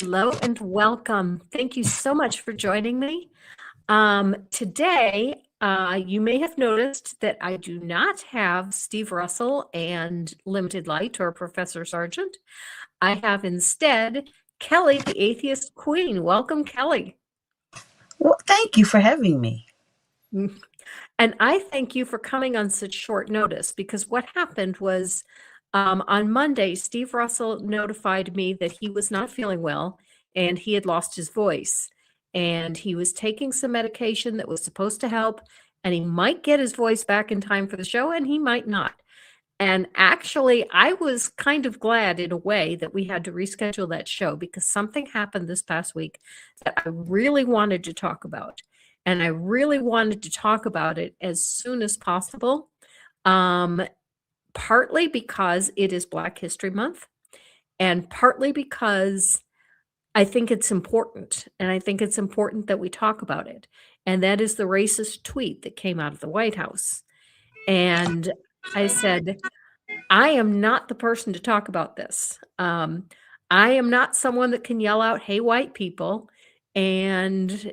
Hello and welcome. Thank you so much for joining me. Today, you may have noticed that I do not have Steve Russell and Limited Light or Professor Sargent. I have instead Kelly, the Atheist Queen. Welcome, Kelly. Well, thank you for having me. And I thank you for coming on such short notice, because what happened was on Monday, Steve Russell notified me that he was not feeling well and he had lost his voice. And he was taking some medication that was supposed to help, and he might get his voice back in time for the show, and he might not. And actually, I was kind of glad in a way that we had to reschedule that show, because something happened this past week that I really wanted to talk about. And I really wanted to talk about it as soon as possible, partly because it is Black History Month, and partly because I think it's important, and I think it's important that we talk about it. And that is the racist tweet that came out of the White House. And I said, I am not the person to talk about this. I am not someone that can yell out, "Hey, white people," and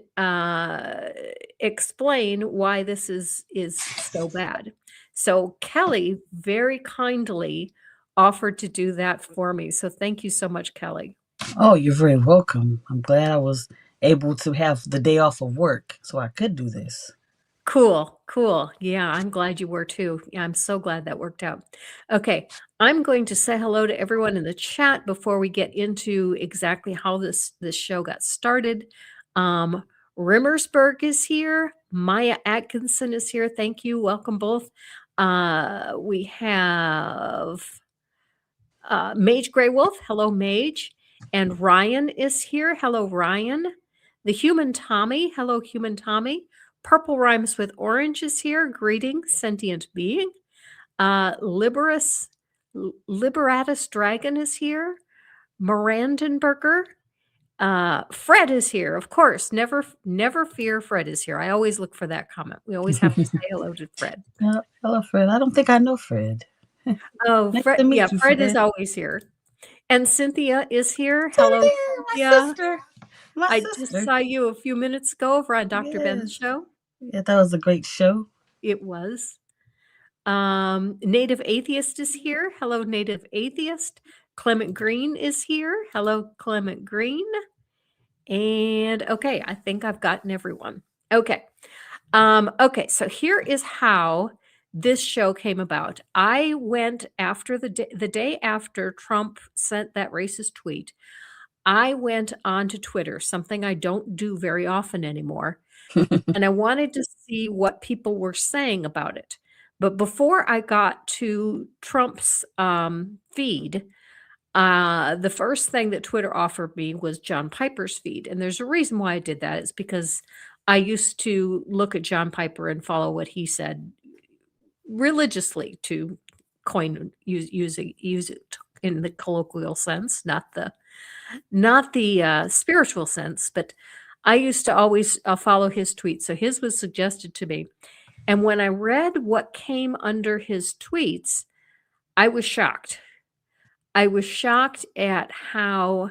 explain why this is so bad. So Kelly very kindly offered to do that for me. So thank you so much, Kelly. Oh, you're very welcome. I'm glad I was able to have the day off of work so I could do this. Cool, cool. Yeah, I'm glad you were too. Yeah, I'm so glad that worked out. Okay, I'm going to say hello to everyone in the chat before we get into exactly how this show got started. Rimmersburg is here. Maya Atkinson is here. Thank you. Welcome both. We have Mage Grey Wolf. Hello, Mage. And Ryan is here. Hello, Ryan. The Human Tommy. Hello, Human Tommy. Purple Rhymes with Orange is here. Greetings, sentient being. Liberatus Dragon is here. Mirandenberger. Fred is here, of course. Never fear, Fred is here. I always look for that comment. We always have to say hello to Fred. Hello, Fred. I don't think I know Fred. Oh, Nice Fred. to meet Yeah, you, Fred is Fred. always here. And Cynthia is here. Hello, Cynthia, my Cynthia. sister. My I sister. just saw you a few minutes ago over on Dr. Ben's show. Yeah, that was a great show. It was. Native Atheist is here. Hello, Native Atheist. Clement Green is here. Hello, Clement Green. And okay, I think I've gotten everyone. Okay. Okay, so here is how this show came about. I went after the day after Trump sent that racist tweet. I went onto Twitter, something I don't do very often anymore, and I wanted to see what people were saying about it. But before I got to Trump's feed, the first thing that Twitter offered me was John Piper's feed. And there's a reason why I did that. It's because I used to look at John Piper and follow what he said religiously, to use it in the colloquial sense, not the spiritual sense, but I used to always follow his tweets. So his was suggested to me. And when I read what came under his tweets, I was shocked. I was shocked at how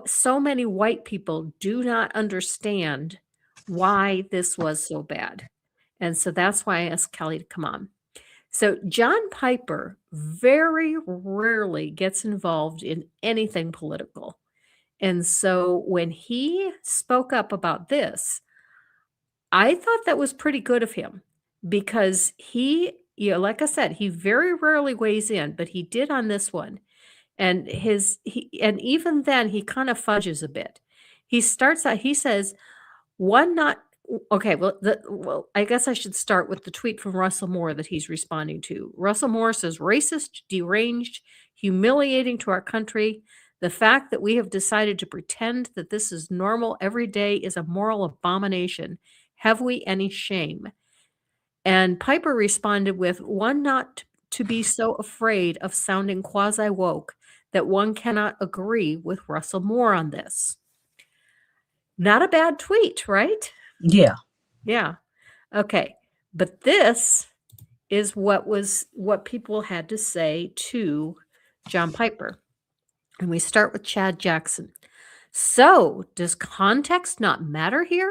so many white people do not understand why this was so bad. And so that's why I asked Kelly to come on. So John Piper very rarely gets involved in anything political. And so when he spoke up about this, I thought that was pretty good of him, because he, like I said, he very rarely weighs in, but he did on this one. And and even then he kind of fudges a bit. He starts out, he says, one not okay, well, I guess I should start with the tweet from Russell Moore that he's responding to. Russell Moore says, racist, deranged, humiliating to our country. The fact that we have decided to pretend that this is normal every day is a moral abomination. Have we any shame? And Piper responded with, one not to be so afraid of sounding quasi-woke that one cannot agree with Russell Moore on this. Not a bad tweet, right? Yeah. Yeah. Okay. But this is what people had to say to John Piper. And we start with Chad Jackson. So, does context not matter here?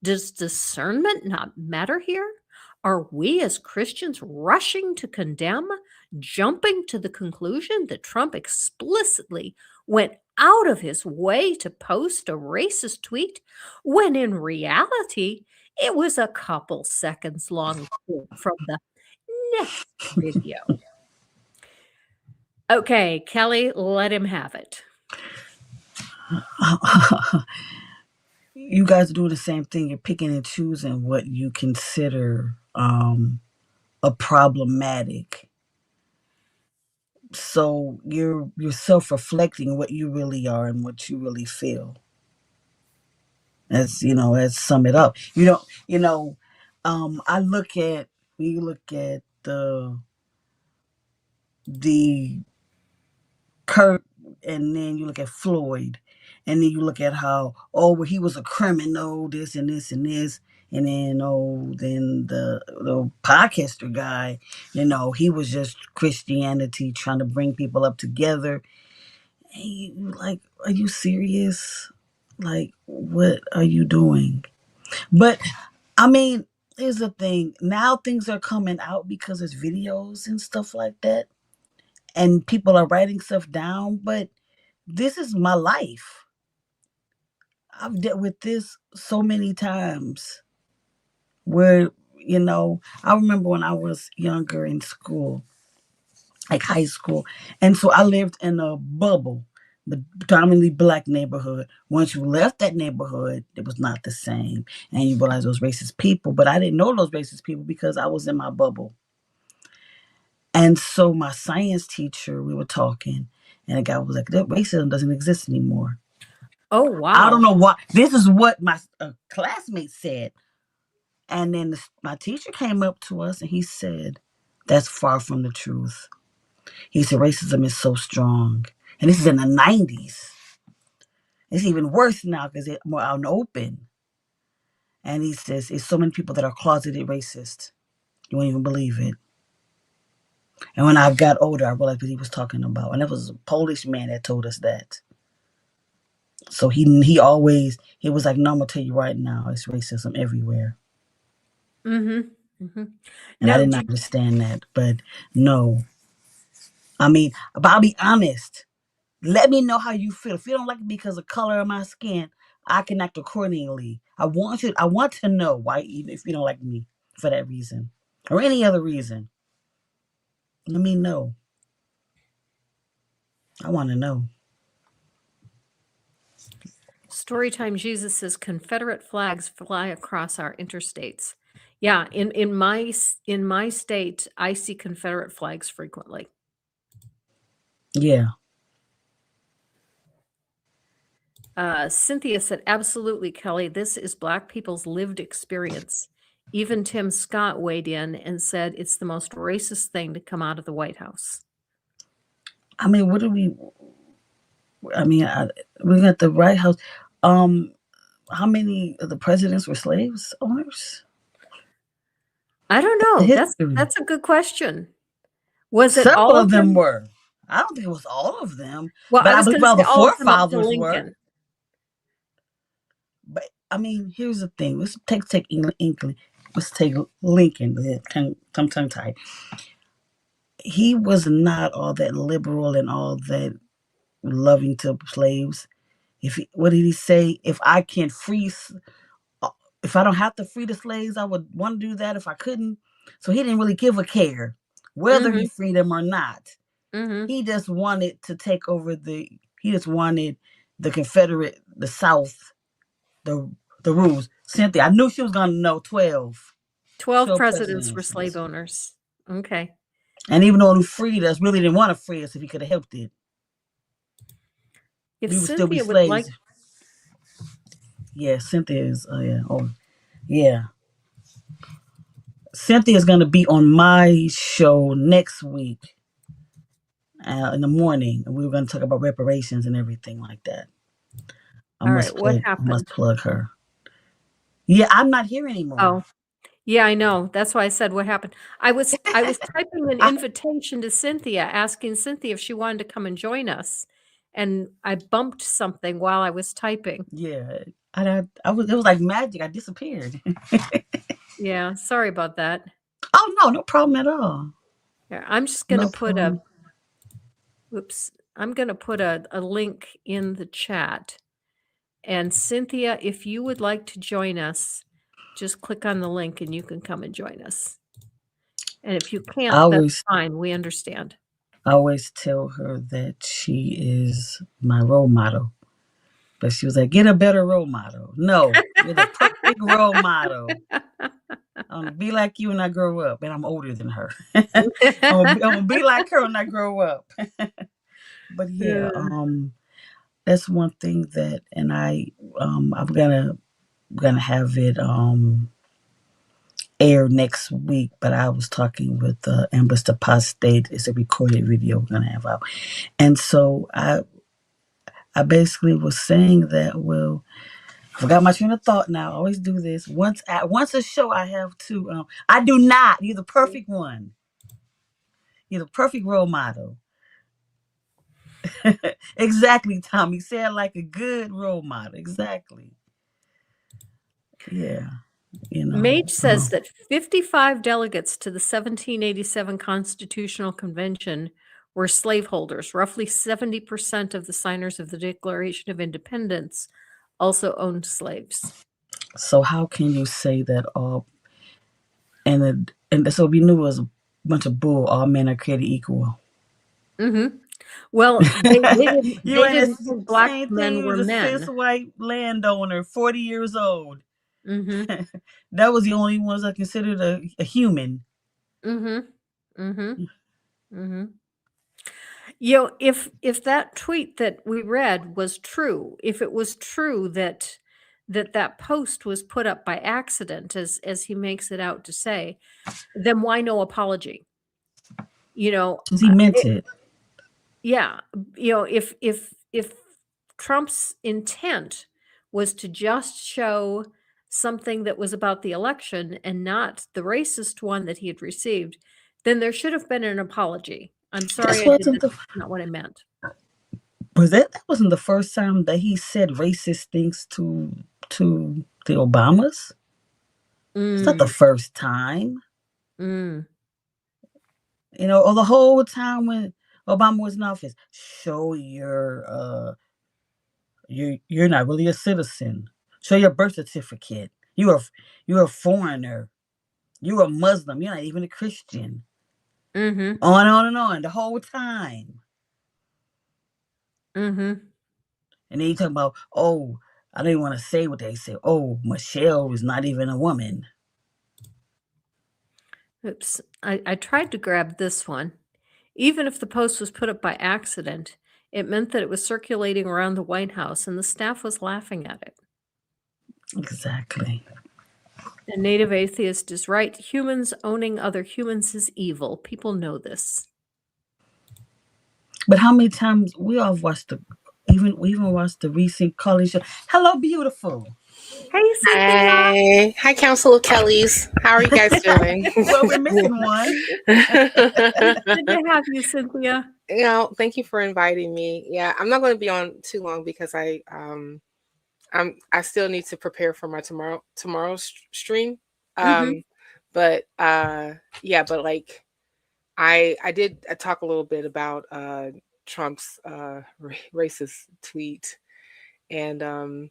Does discernment not matter here? Are we as Christians rushing to condemn, jumping to the conclusion that Trump explicitly went out of his way to post a racist tweet when in reality it was a couple seconds long clip from the next video? Okay, Kelly, let him have it. You guys do the same thing. You're picking and choosing what you consider a problematic. So you're self-reflecting what you really are and what you really feel. Let's sum it up. I look at when you look at the Kurt, and then you look at Floyd, and then you look at how, oh, well, he was a criminal, this and this and this, and then then the podcaster guy, he was just Christianity trying to bring people up together. And you like, are you serious? Like, what are you doing? But I mean, here's the thing. Now things are coming out because there's videos and stuff like that, and people are writing stuff down. But this is my life. I've dealt with this so many times where, I remember when I was younger in school, like high school. And so I lived in a bubble, the predominantly black neighborhood. Once you left that neighborhood, it was not the same. And you realize those racist people. But I didn't know those racist people because I was in my bubble. And so my science teacher, we were talking, and the guy was like, that racism doesn't exist anymore. Oh, I don't wow. know why. This is what my classmate said. And then my teacher came up to us and he said, that's far from the truth. He said, racism is so strong. And this is in the 90s. It's even worse now because they're more out in the open. And he says, it's so many people that are closeted racist. You won't even believe it. And when I got older, I realized what he was talking about. And it was a Polish man that told us that. So he was like, no, I'm going to tell you right now, it's racism everywhere. Mm-hmm. Mm-hmm. And I No, did not understand that. But no. But I'll be honest. Let me know how you feel. If you don't like me because of color of my skin, I can act accordingly. I want to know why, even if you don't like me for that reason or any other reason. Let me know. I want to know. Storytime Jesus says Confederate flags fly across our interstates. Yeah, in my state, I see Confederate flags frequently. Yeah. Cynthia said, absolutely, Kelly. This is Black people's lived experience. Even Tim Scott weighed in and said it's the most racist thing to come out of the White House. I mean, what do we? I mean, we got the Whitehouse. How many of the presidents were slaves owners? I don't The know. history. That's a good question. Was it Several all of of them them? were. I don't think it was all of them, Well, but I I was believe going to all say the all of them up to forefathers were. Lincoln. But I mean, here's the thing. Let's take England. Let's take Lincoln. Tongue tied. He was not all that liberal and all that loving to slaves. What did he say? If I don't have to free the slaves, I would want to do that if I couldn't. So he didn't really give a care whether he Mm-hmm. freed them or not. Mm-hmm. He just wanted to take over he just wanted the Confederate, the South, the rules. Cynthia, I knew she was gonna know 12. 12 12 presidents were slave presidencies. owners. Okay. And even though he freed us, really didn't want to free us if he could have helped it. If We would still be Cynthia would like, slaves. Yeah, Cynthia is yeah. Oh yeah. Cynthia's gonna be on my show next week in the morning, and we were gonna talk about reparations and everything like that. all right, what I must happened? plug her. Yeah, I'm not here anymore. Oh, yeah, I know. That's why I said what happened. I was typing an I, invitation to Cynthia, asking Cynthia if she wanted to come and join us. and I bumped something while I was typing. Yeah. It was like magic. I disappeared. Yeah, sorry about that. Oh no, no problem at all. Yeah, I'm just going to No put problem. I'm going to put a link in the chat. And Cynthia, if you would like to join us, just click on the link and you can come and join us. And if you can't, that's fine. We understand. I always tell her that she is my role model. But she was like, get a better role model. No, you're the perfect role model. I'm going to be like you when I grow up. And I'm older than her. I'm going to be like her when I grow up. But yeah, that's one thing that, and I'm gonna have it air next week. But I was talking with Amber's Apostate. It's a recorded video we're gonna have out, and so I basically was saying that. Well, I forgot my train of thought. Now I always do this once a show. I have to. I do not. You're the perfect one. You're the perfect role model. Exactly, Tommy. Say it like a good role model. Exactly. Yeah. Mage says that 55 delegates to the 1787 Constitutional Convention were slaveholders. Roughly 70% of the signers of the Declaration of Independence also owned slaves. So how can you say that all and so we knew it was a bunch of bull, all men are created equal? Mm-hmm. Well, they didn't think black same men thing were as a men. cis white landowner, 40 years old. Mm-hmm. That was the only ones I considered a human. Mm-hmm. Mm-hmm. Mm-hmm. You know, if that tweet that we read was true, if it was true that that post was put up by accident, as he makes it out to say, then why no apology? You know, Because he meant it. Yeah, you know, if Trump's intent was to just show something that was about the election and not the racist one that he had received, then there should have been an apology. I'm sorry I did this. That's not what I meant. Was that wasn't the first time that he said racist things to the Obamas? It's not the first time. Mm. You know, or the whole time when Obama was in office, show you're not really a citizen. Show your birth certificate. You're a foreigner. You're a Muslim. You're not even a Christian. Mm-hmm. On and on and on the whole time. Mm-hmm. And then you talk about, oh, I don't even want to say what they say. Oh, Michelle is not even a woman. Oops. I tried to grab this one. Even if the post was put up by accident, it meant that it was circulating around the White House and the staff was laughing at it. Exactly. A native atheist is right. Humans owning other humans is evil. People know this. But how many times we all watched we even watched the recent college show. Hello, beautiful. Hey, Cynthia. Hi, Council of Kellys. How are you guys doing? Well, we're missing one. Good to have you, Cynthia. You know, thank you for inviting me. Yeah, I'm not going to be on too long because I still need to prepare for my tomorrow's stream. But yeah, but like I did talk a little bit about Trump's racist tweet, and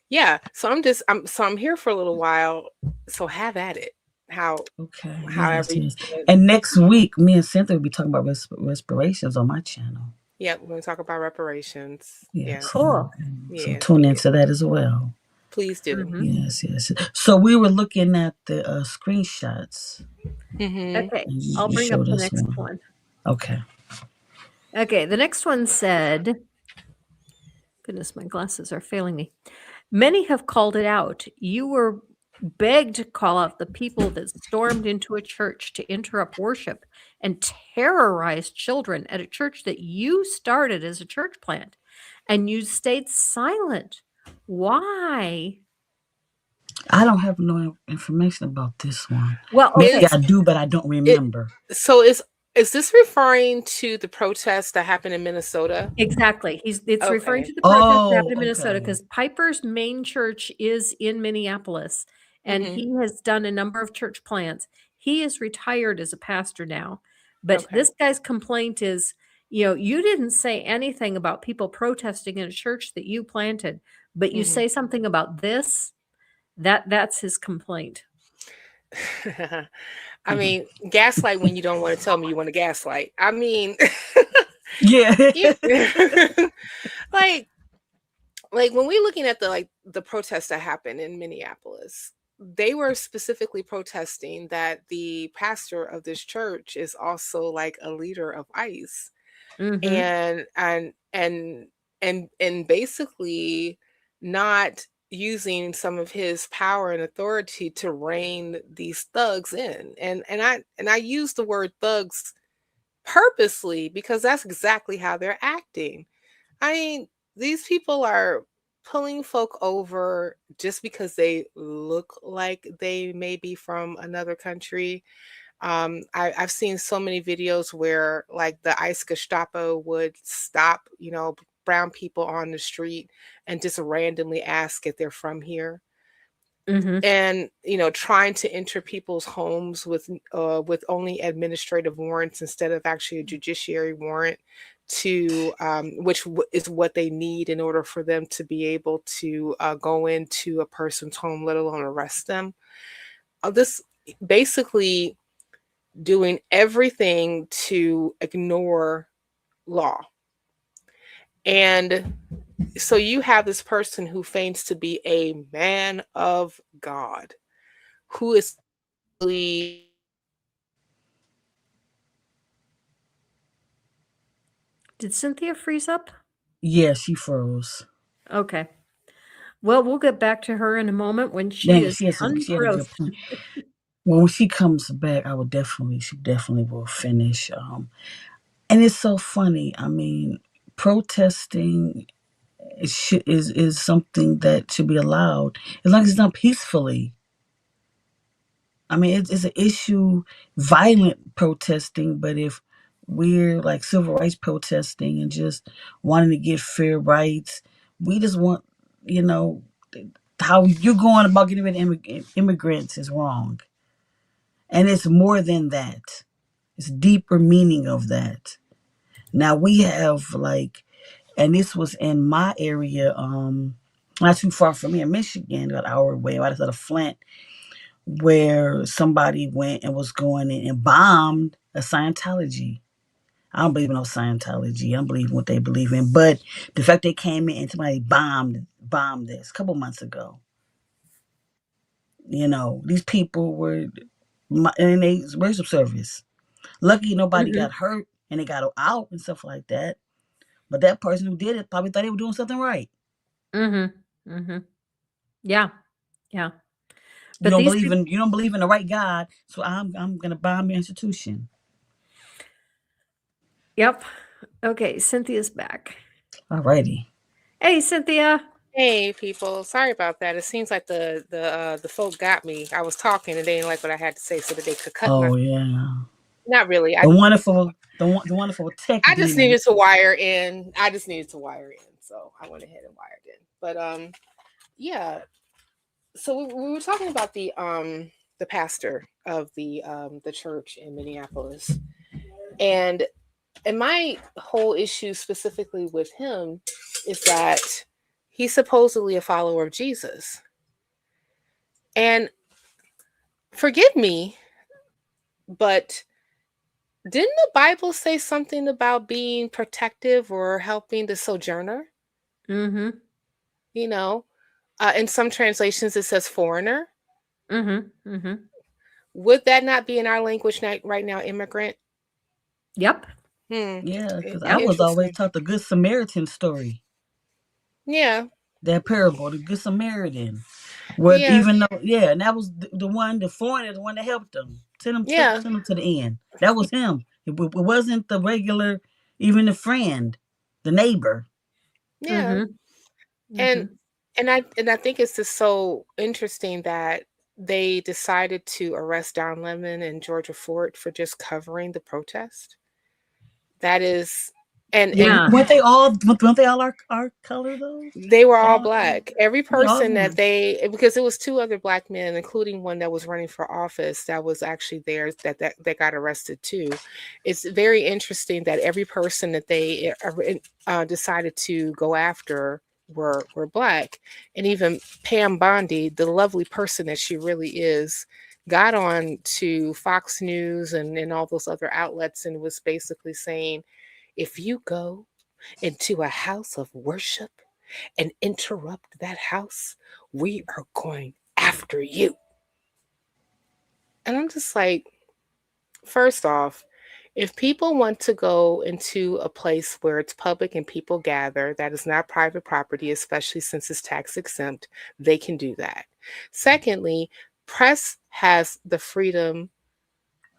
yeah, so I'm here for a little while. So have at it. Okay. However. Yes. And next week, me and Cynthia will be talking about reparations on my channel. Yeah, we're going to talk about reparations. Yeah. Cool. So tune into that as well. Please do. Yes. So we were looking at the screenshots. Okay, I'll bring up the next one. Okay. Okay, the next one said, goodness, my glasses are failing me. Many have called it out. You were begged to call out the people that stormed into a church to interrupt worship and terrorized children at a church that you started as a church plant, and you stayed silent. Why? I don't have no information about this one. Well, maybe I do, but I don't remember. So Is this referring to the protests that happened in Minnesota? Exactly. It's referring Okay. to the protest that Oh, happened in Minnesota okay. because Piper's main church is in Minneapolis, and Mm-hmm. he has done a number of church plants. He is retired as a pastor now, but Okay. this guy's complaint is, you didn't say anything about people protesting in a church that you planted, but you Mm-hmm. say something about this. That's his complaint. I mean, gaslight when you don't want to tell me you want to gaslight. I mean, Yeah. you, like when we're looking at the protests that happened in Minneapolis, they were specifically protesting that the pastor of this church is also like a leader of ICE, Mhm. and basically not using some of his power and authority to rein these thugs in. And I use the word thugs purposely because that's exactly how they're acting. I mean, these people are pulling folk over just because they look like they may be from another country. I've seen so many videos where like the ICE Gestapo would stop, brown people on the street and just randomly ask if they're from here. Mhm. And trying to enter people's homes with only administrative warrants instead of actually a judiciary warrant, to is what they need in order for them to be able to go into a person's home, let alone arrest them. This basically doing everything to ignore law. And so you have this person who feigns to be a man of God, who is really. Did Cynthia freeze up? Yeah, she froze. Okay. Well, we'll get back to her in a moment when she Dang, is she had a good unfrozen. point. Well, when she comes back, she definitely will finish. And it's so funny. I mean, protesting is something that should be allowed as long as it's done peacefully. I mean, it's an issue, violent protesting, but if we're like civil rights protesting and just wanting to get fair rights, we just want, you know, how you're going about getting rid of immigrants is wrong. And it's more than that. It's deeper meaning of that. Now we have like, and this was in my area, not too far from me in Michigan, about an hour away, right outside of Flint, where somebody went and was going in and bombed a Scientology. I don't believe in no Scientology. I don't believe in what they believe in. But the fact they came in and somebody bombed this a couple months ago. These people were in a worship service. Lucky nobody got Mhm. hurt and they got out and stuff like that. But that person who did it probably thought they were doing something right. Mhm. Mhm. Yeah. Yeah. You But don't these believe people. in you don't believe in the right God, so I'm gonna bomb your institution. Yep. Okay, Cynthia's back. Alrighty. Hey, Cynthia. Hey people, sorry about that. It seems like the folk got me. I was talking and they didn't like what I had to say, so that they could cut my. Oh yeah. Not really. The wonderful tech I just demon. needed to wire in. So I went ahead and wired in. But yeah. So we were talking about the pastor of the church in Minneapolis, and my whole issue specifically with him is that he's supposedly a follower of Jesus. And forgive me, but didn't the Bible say something about being protective or helping the sojourner? Mhm. You know, in some translations it says foreigner. Mhm. Mhm. Would that not be in our language right now, immigrant? Yep. Hmm. Yeah, because I Yep. was always Interesting. taught the Good Samaritan story. Yeah. That parable, the Good Samaritan. Where Yeah. even though, yeah, and that was the one, the foreigner, the one that helped them. Yeah. Send him to the end. That was him. It wasn't the regular, even the friend, the neighbor. Yeah. Mhm. And Mhm. and I think it's just so interesting that they decided to arrest Don Lemon and Georgia Ford for just covering the protest. That is, and Yeah. weren't they all our color though? they were all All black. Every yeah, all of person that them. because it was two other black men, including one that was running for office that was actually there that got arrested too. It's very interesting that every person that they decided to go after were black, and even Pam Bondi, the lovely person that she really is, got on to Fox News and all those other outlets and was basically saying, if you go into a house of worship and interrupt that house, we are going after you. And I'm just like, first off, if people want to go into a place where it's public and people gather, that is not private property, especially since it's tax exempt, they can do that. Secondly, press has the freedom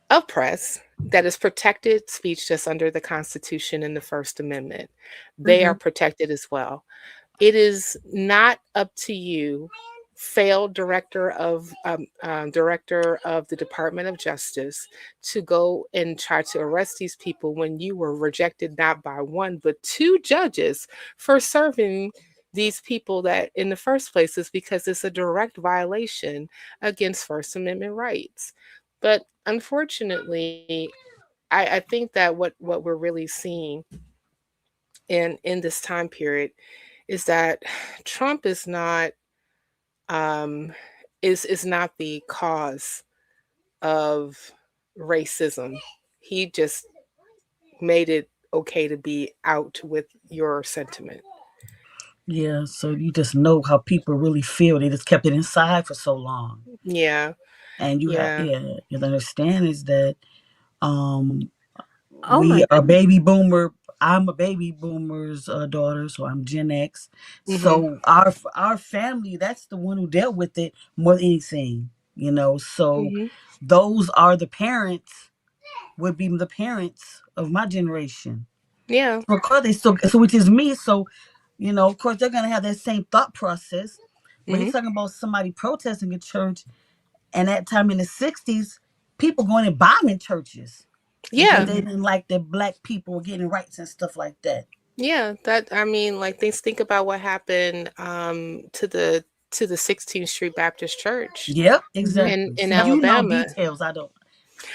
of press that is protected speech just under the Constitution and the First Amendment. They are Mhm. protected as well. It is not up to you, failed director of the Department of Justice, to go and try to arrest these people when you were rejected not by one but two judges for serving these people that in the first place is because it's a direct violation against First Amendment rights. But unfortunately, I think that what we're really seeing in this time period is that Trump um, is not the cause of racism. He just made it okay to be out with your sentiment. Yeah, so you just know how people really feel. They just kept it inside for so long. Yeah, And yeah. you understand is that um Oh my we are goodness. baby boomer. I'm a baby boomer's daughter, so I'm Gen X. Mhm. So our family, that's the one who dealt with it more than anything, you know. So Mhm. those are the parents, would be the parents of my generation. Yeah. So of course they still, so which is me. So, you know, of course they're gonna have that same thought process. But you're Mhm. talking about somebody protesting a church, and that time in the '60s, people going and bombing churches because Yeah. they Mhm. didn't like that black people were getting rights and stuff like that. Yeah. That I mean, like think about what happened to the 16th Street Baptist Church Yep, Mhm. exactly. in See, you know Alabama. details. I don't.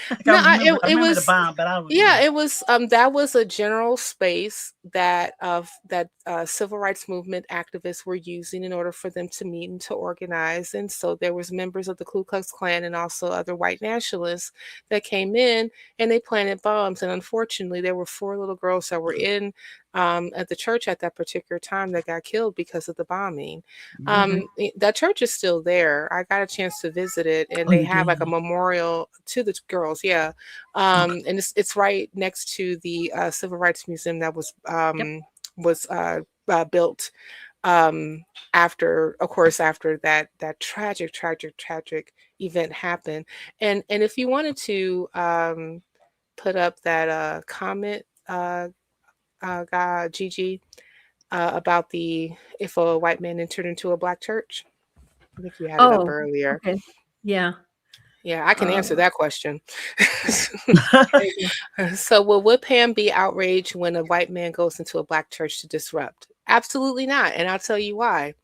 Like No, I it remember the was, bomb, but I don't. yeah, Yeah. it was that was a general space that civil rights movement activists were using in order for them to meet and to organize. And so there was members of the Ku Klux Klan and also other white nationalists that came in and they planted bombs. And unfortunately, there were four little girls that were in at the church at that particular time that got killed because of the bombing. Yeah. That church is still there. I got a chance to visit it, and Oh, they you have like a did. memorial to the girls. Yeah, Okay. and it's right next to the Civil Rights Museum that Yep. was built um, after, of course, after that tragic event happened. And if you wanted to put up that comment, Gigi, about the if a white man entered into a black church. I think you had it up Oh, earlier. okay. Yeah. Yeah, I can answer Uh, that question. there you go. So, would Pam be outraged when a white man goes into a black church to disrupt? Absolutely not. And I'll tell you why.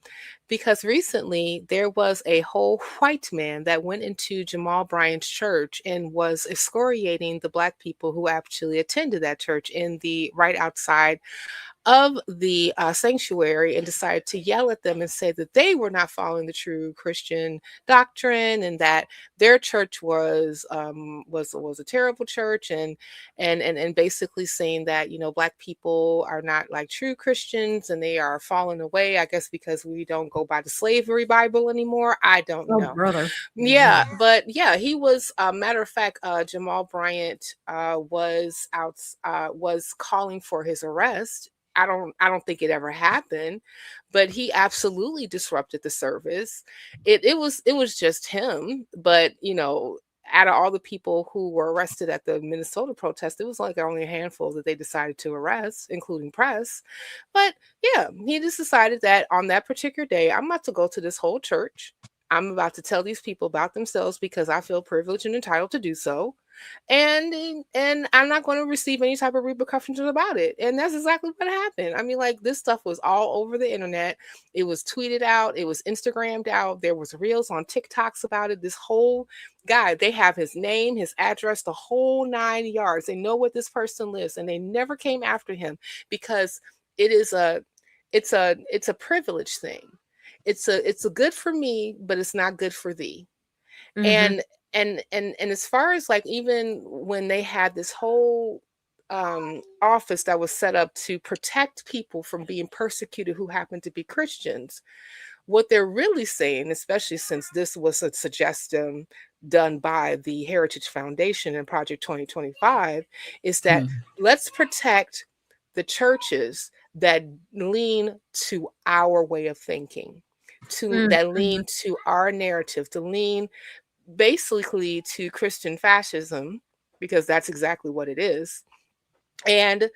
Because recently there was a whole white man that went into Jamal Bryant's church and was excoriating the black people who actually attended that church in the right outside of the sanctuary, and decided to yell at them and say that they were not following the true Christian doctrine and that their church was a terrible church, and basically saying that black people are not like true Christians and they are falling away. I guess because we don't go by the slavery Bible anymore. I don't Oh, know. brother. Yeah, but yeah, he was. Matter of fact, Jamal Bryant was calling for his arrest. I don't think it ever happened, but he absolutely disrupted the service. It was just him, but out of all the people who were arrested at the Minnesota protest, it was like only a handful that they decided to arrest, including press. But yeah, he just decided that on that particular day, I'm about to go to this whole church. I'm about to tell these people about themselves because I feel privileged and entitled to do so. And I'm not going to receive any type of repercussions about it. And that's exactly what happened. I mean, like, this stuff was all over the internet. It was tweeted out, it was Instagrammed out, there was reels on TikToks about it. This whole guy, they have his name, his address, the whole 9 yards. They know where this person lives, and they never came after him because it is it's a privilege thing. It's a good for me, but it's not good for thee. Mhm. And as far as, like, even when they had this whole office that was set up to protect people from being persecuted who happen to be Christians, what they're really saying, especially since this was a suggestion done by the Heritage Foundation and Project 2025, is that let's protect the churches that lean to our way of thinking, to Mm, that lean mhm. to our narrative, to lean basically to Christian fascism, because that's exactly what it is. And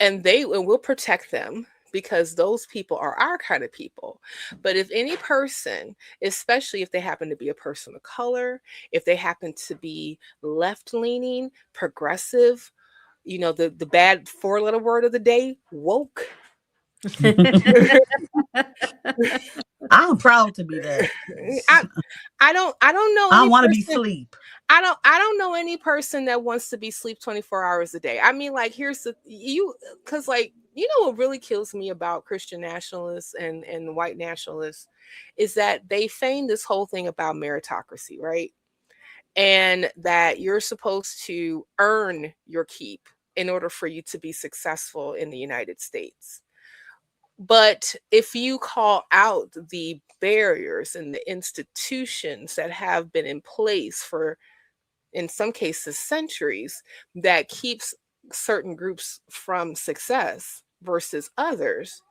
we'll protect them because those people are our kind of people. But if any person, especially if they happen to be a person of color, if they happen to be left leaning, progressive, the bad 4-letter word of the day, woke. I'm proud to be that. I don't know I any want to be person. sleep. I don't know any person that wants to be sleep 24 hours a day. I mean, like, here's the you because, like, what really kills me about Christian nationalists and white nationalists is that they feign this whole thing about meritocracy, right? And that you're supposed to earn your keep in order for you to be successful in the United States. But if you call out the barriers and the institutions that have been in place for, in some cases, centuries, that keeps certain groups from success versus others,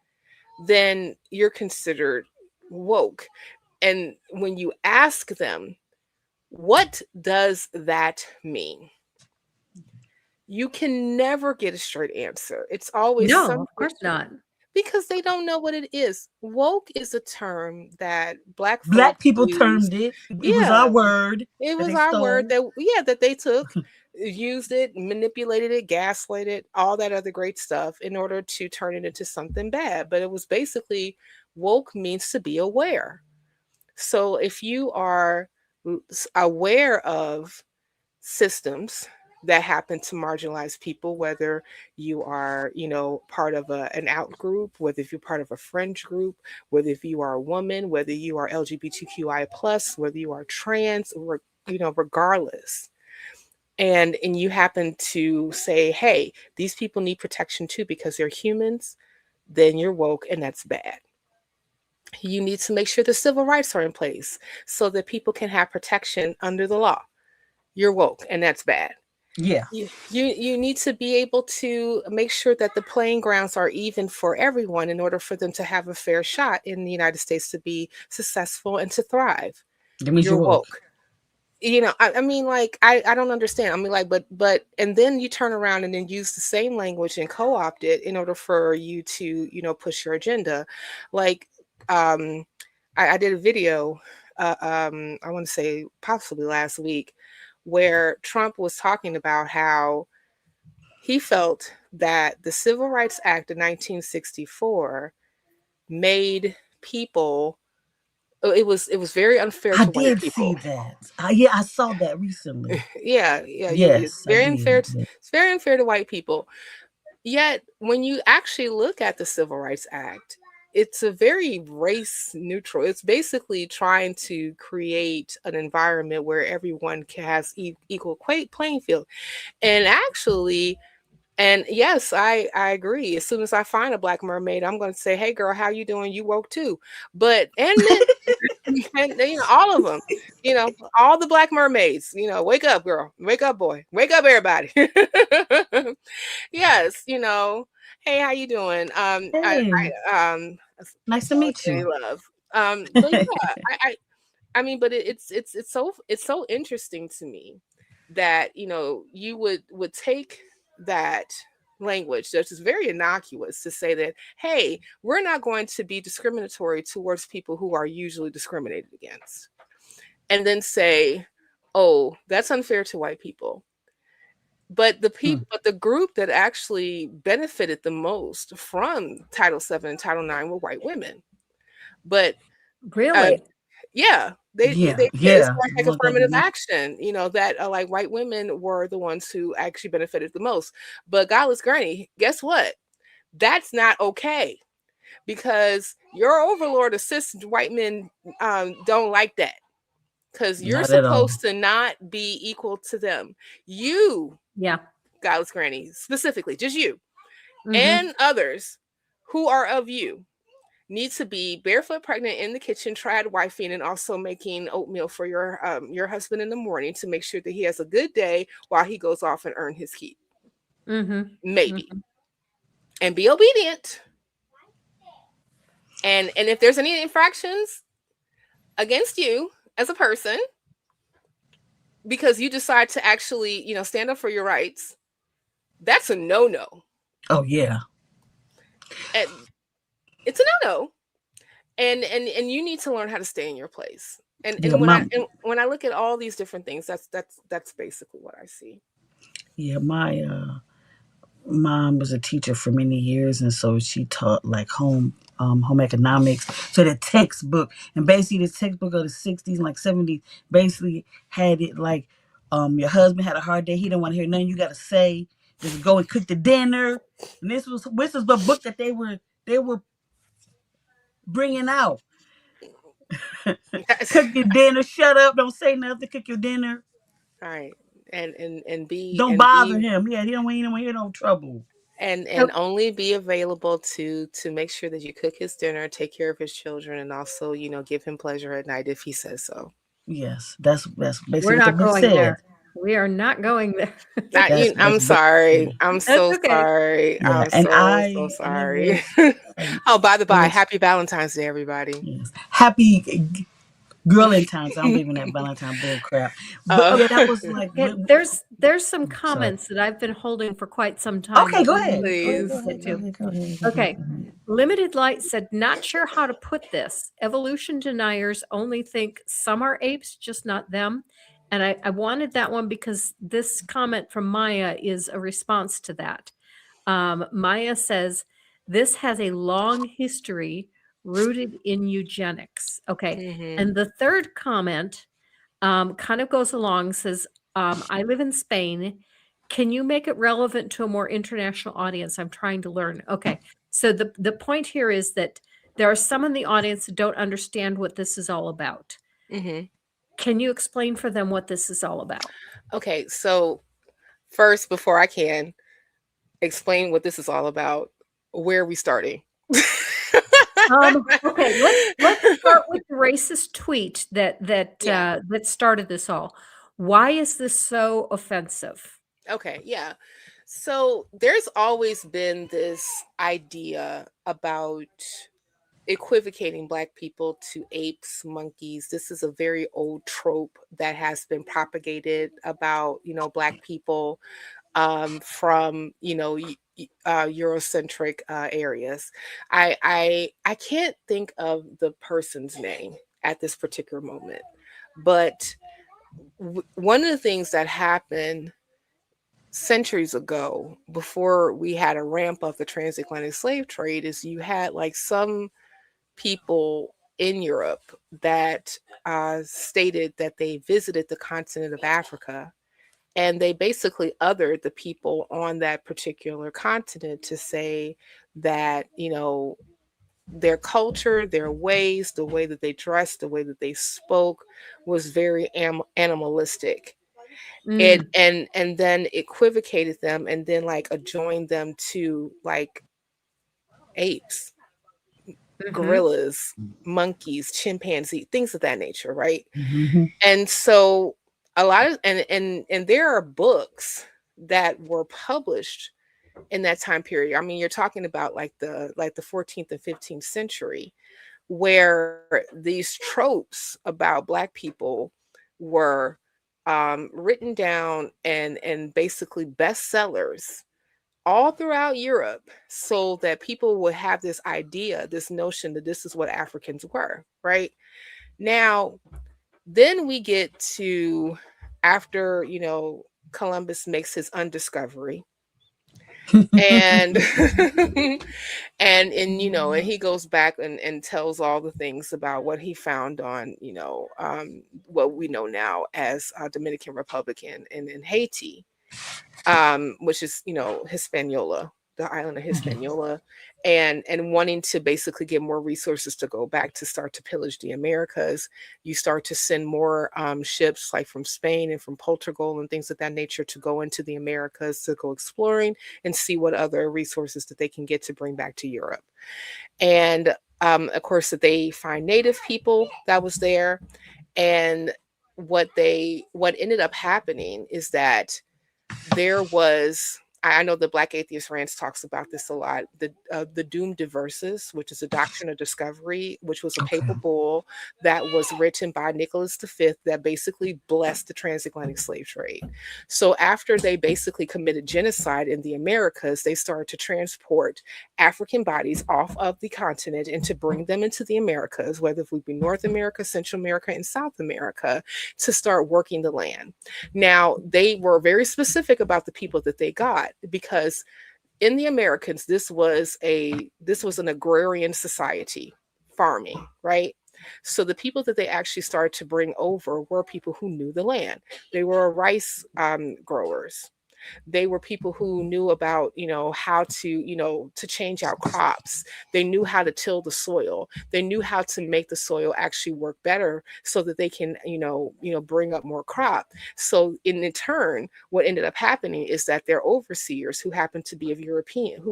then you're considered woke. And when you ask them, what does that mean? You can never get a straight answer. It's always No, of something, course not. because they don't know what it is. Woke is a term that Black Black folks people use. termed it. It was our Yeah, word it that was they our word stole. that they took, used it, manipulated it, gaslighted it, all that other great stuff in order to turn it into something bad. But it was basically, woke means to be aware. So if you are aware of systems that happen to marginalize people, whether you are, part of an out group, whether if you're part of a fringe group, whether if you are a woman, whether you are LGBTQI plus, whether you are trans, or, regardless. And you happen to say, hey, these people need protection too because they're humans, then you're woke, and that's bad. You need to make sure the civil rights are in place so that people can have protection under the law. You're woke, and that's bad. Yeah. You need to be able to make sure that the playing grounds are even for everyone in order for them to have a fair shot in the United States to be successful and to thrive. That means You're you're woke. woke. I mean, like, I don't understand. I mean, like, but and then you turn around and then use the same language and co-opt it in order for you to, push your agenda. Like, um I did a video, I want to say possibly last week, where Trump was talking about how he felt that the Civil Rights Act of 1964 made people, it was very unfair I to white did see people. that. Yeah, I saw that recently. Yeah, it's Yes, I very did. unfair. It's very unfair to white people. Yet, when you actually look at the Civil Rights Act, it's a very race neutral. It's basically trying to create an environment where everyone has equal playing field. And actually, and yes, I agree. As soon as I find a Black mermaid, I'm going to say, "Hey, girl, how you doing? You woke too." But and men, and all of them, all the Black mermaids, wake up, girl, wake up, boy, wake up, everybody. Yes, hey, how you doing? Hey, nice to meet Okay, you. love. But yeah, I mean, but it's so interesting to me that you would take that language that's just very innocuous to say that, hey, we're not going to be discriminatory towards people who are usually discriminated against. and then say, oh, that's unfair to white people. But the group that actually benefited the most from Title VII and Title IX were white women. But Really? yeah, Yeah, it's yeah. more like affirmative action, that like white women were the ones who actually benefited the most. But Godless Granny, guess what? That's not okay, because your overlord assists white men don't like that, because you're Not at all. supposed to not be equal to them. You, Yeah. Godless Granny, specifically, just you Mhm. and others who are of you, need to be barefoot pregnant in the kitchen, triad wifing, and also making oatmeal for your husband in the morning to make sure that he has a good day while he goes off and earn his keep. Mhm. Maybe. Mhm. And be obedient. And if there's any infractions against you as a person, because you decide to actually, stand up for your rights, that's a no-no. Oh yeah. And it's a no-no. And you need to learn how to stay in your place. And Yeah, when I look at all these different things, that's basically what I see. my mom was a teacher for many years, and so she taught like home economics. So the textbook, and basically the textbook of the 60s and like 70s, basically had it like, your husband had a hard day, he didn't want to hear nothing you got to say, just go and cook the dinner. And this was the book that they were bringing out. Cook your dinner, shut up, don't say nothing, cook your dinner, All right. And be don't and bother be him. Yeah, he don't want to hear no trouble. and only be available to make sure that you cook his dinner, take care of his children, and also, give him pleasure at night if he says so. Yes, that's basically We're what the not book going said. there. We are not going there. I'm That's sorry. I'm That's so okay. sorry. yeah. I'm And so it sorry. was um, Oh, by the it by, was happy Valentine's Day, everybody. yes, happy girl in times. I don't believe in that Valentine bull crap. But Oh, yeah, that was like Okay, there's some sorry. comments that I've been holding for quite some time Okay, that go we ahead. need Go ahead. please. to Go get ahead. Go to. ahead. Go ahead. Go ahead. Okay. Limited Light said, not sure how to put this. Evolution deniers only think some are apes, just not them. And I wanted that one because this comment from Maya is a response to that. Maya says, this has a long history rooted in eugenics. Okay. Hmm. And the third comment kind of goes along, says, I live in Spain. Can you make it relevant to a more international audience? I'm trying to learn. Okay. So the point here is that there are some in the audience that don't understand what this is all about. Hmm. Can you explain for them what this is all about? Okay, so first, before I can explain what this is all about, where are we starting? Okay, let's start with the racist tweet Yeah. that started this all. Why is this so offensive? Okay, yeah. So there's always been this idea about equivocating black people to apes, monkeys. This is a very old trope that has been propagated about, black people from, Eurocentric areas. I can't think of the person's name at this particular moment, but one of the things that happened centuries ago, before we had a ramp of the transatlantic slave trade, is you had like some people in Europe that stated that they visited the continent of Africa, and they basically othered the people on that particular continent to say that, their culture, their ways, the way that they dressed, the way that they spoke was very animalistic. It Mm, and then equivocated them, and then like adjoined them to like apes, mhm, gorillas, monkeys, chimpanzee, things of that nature, right? Mm-hmm. And so a lot of and there are books that were published in that time period. I mean, you're talking about like the 14th and 15th century, where these tropes about black people were written down and basically bestsellers all throughout Europe, so that people would have this idea, this notion that this is what Africans were, right? Now, Then we get to after, Columbus makes his undiscovery. And and he goes back and tells all the things about what he found on, what we know now as Dominican Republic and in Haiti, which is, Hispaniola, the island of Hispaniola, and wanting to basically get more resources to go back to start to pillage the Americas. You start to send more ships like from Spain and from Portugal and things of that nature to go into the Americas to go exploring and see what other resources that they can get to bring back to Europe. And of course, that they find native people that was there. And what ended up happening is that there was, I know the Black Atheist Ranch talks about this a lot, the Doom Diversus, which is a doctrine of discovery, which was a papal bull that was written by Nicholas V that basically blessed the transatlantic slave trade. So after they basically committed genocide in the Americas, they started to transport African bodies off of the continent and to bring them into the Americas, whether it would be North America, Central America, and South America, to start working the land. Now, they were very specific about the people that they got, because in the Americans, this was an agrarian society, farming, right? So the people that they actually started to bring over were people who knew the land. They were rice growers. They were people who knew about, how to change out crops. They knew how to till the soil. They knew how to make the soil actually work better so that they can, bring up more crop. So in turn, what ended up happening is that their overseers, who happened to be European,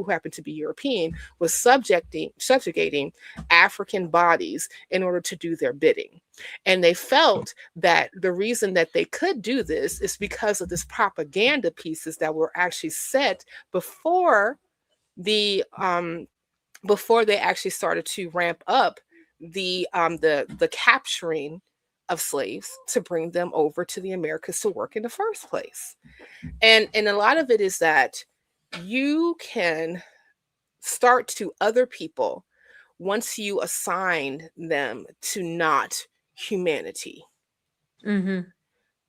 was subjugating African bodies in order to do their bidding. And they felt that the reason that they could do this is because of this propaganda pieces that were actually set before before they actually started to ramp up the capturing of slaves to bring them over to the Americas to work in the first place. And a lot of it is that you can start to other people once you assign them to not humanity. Mm-hmm.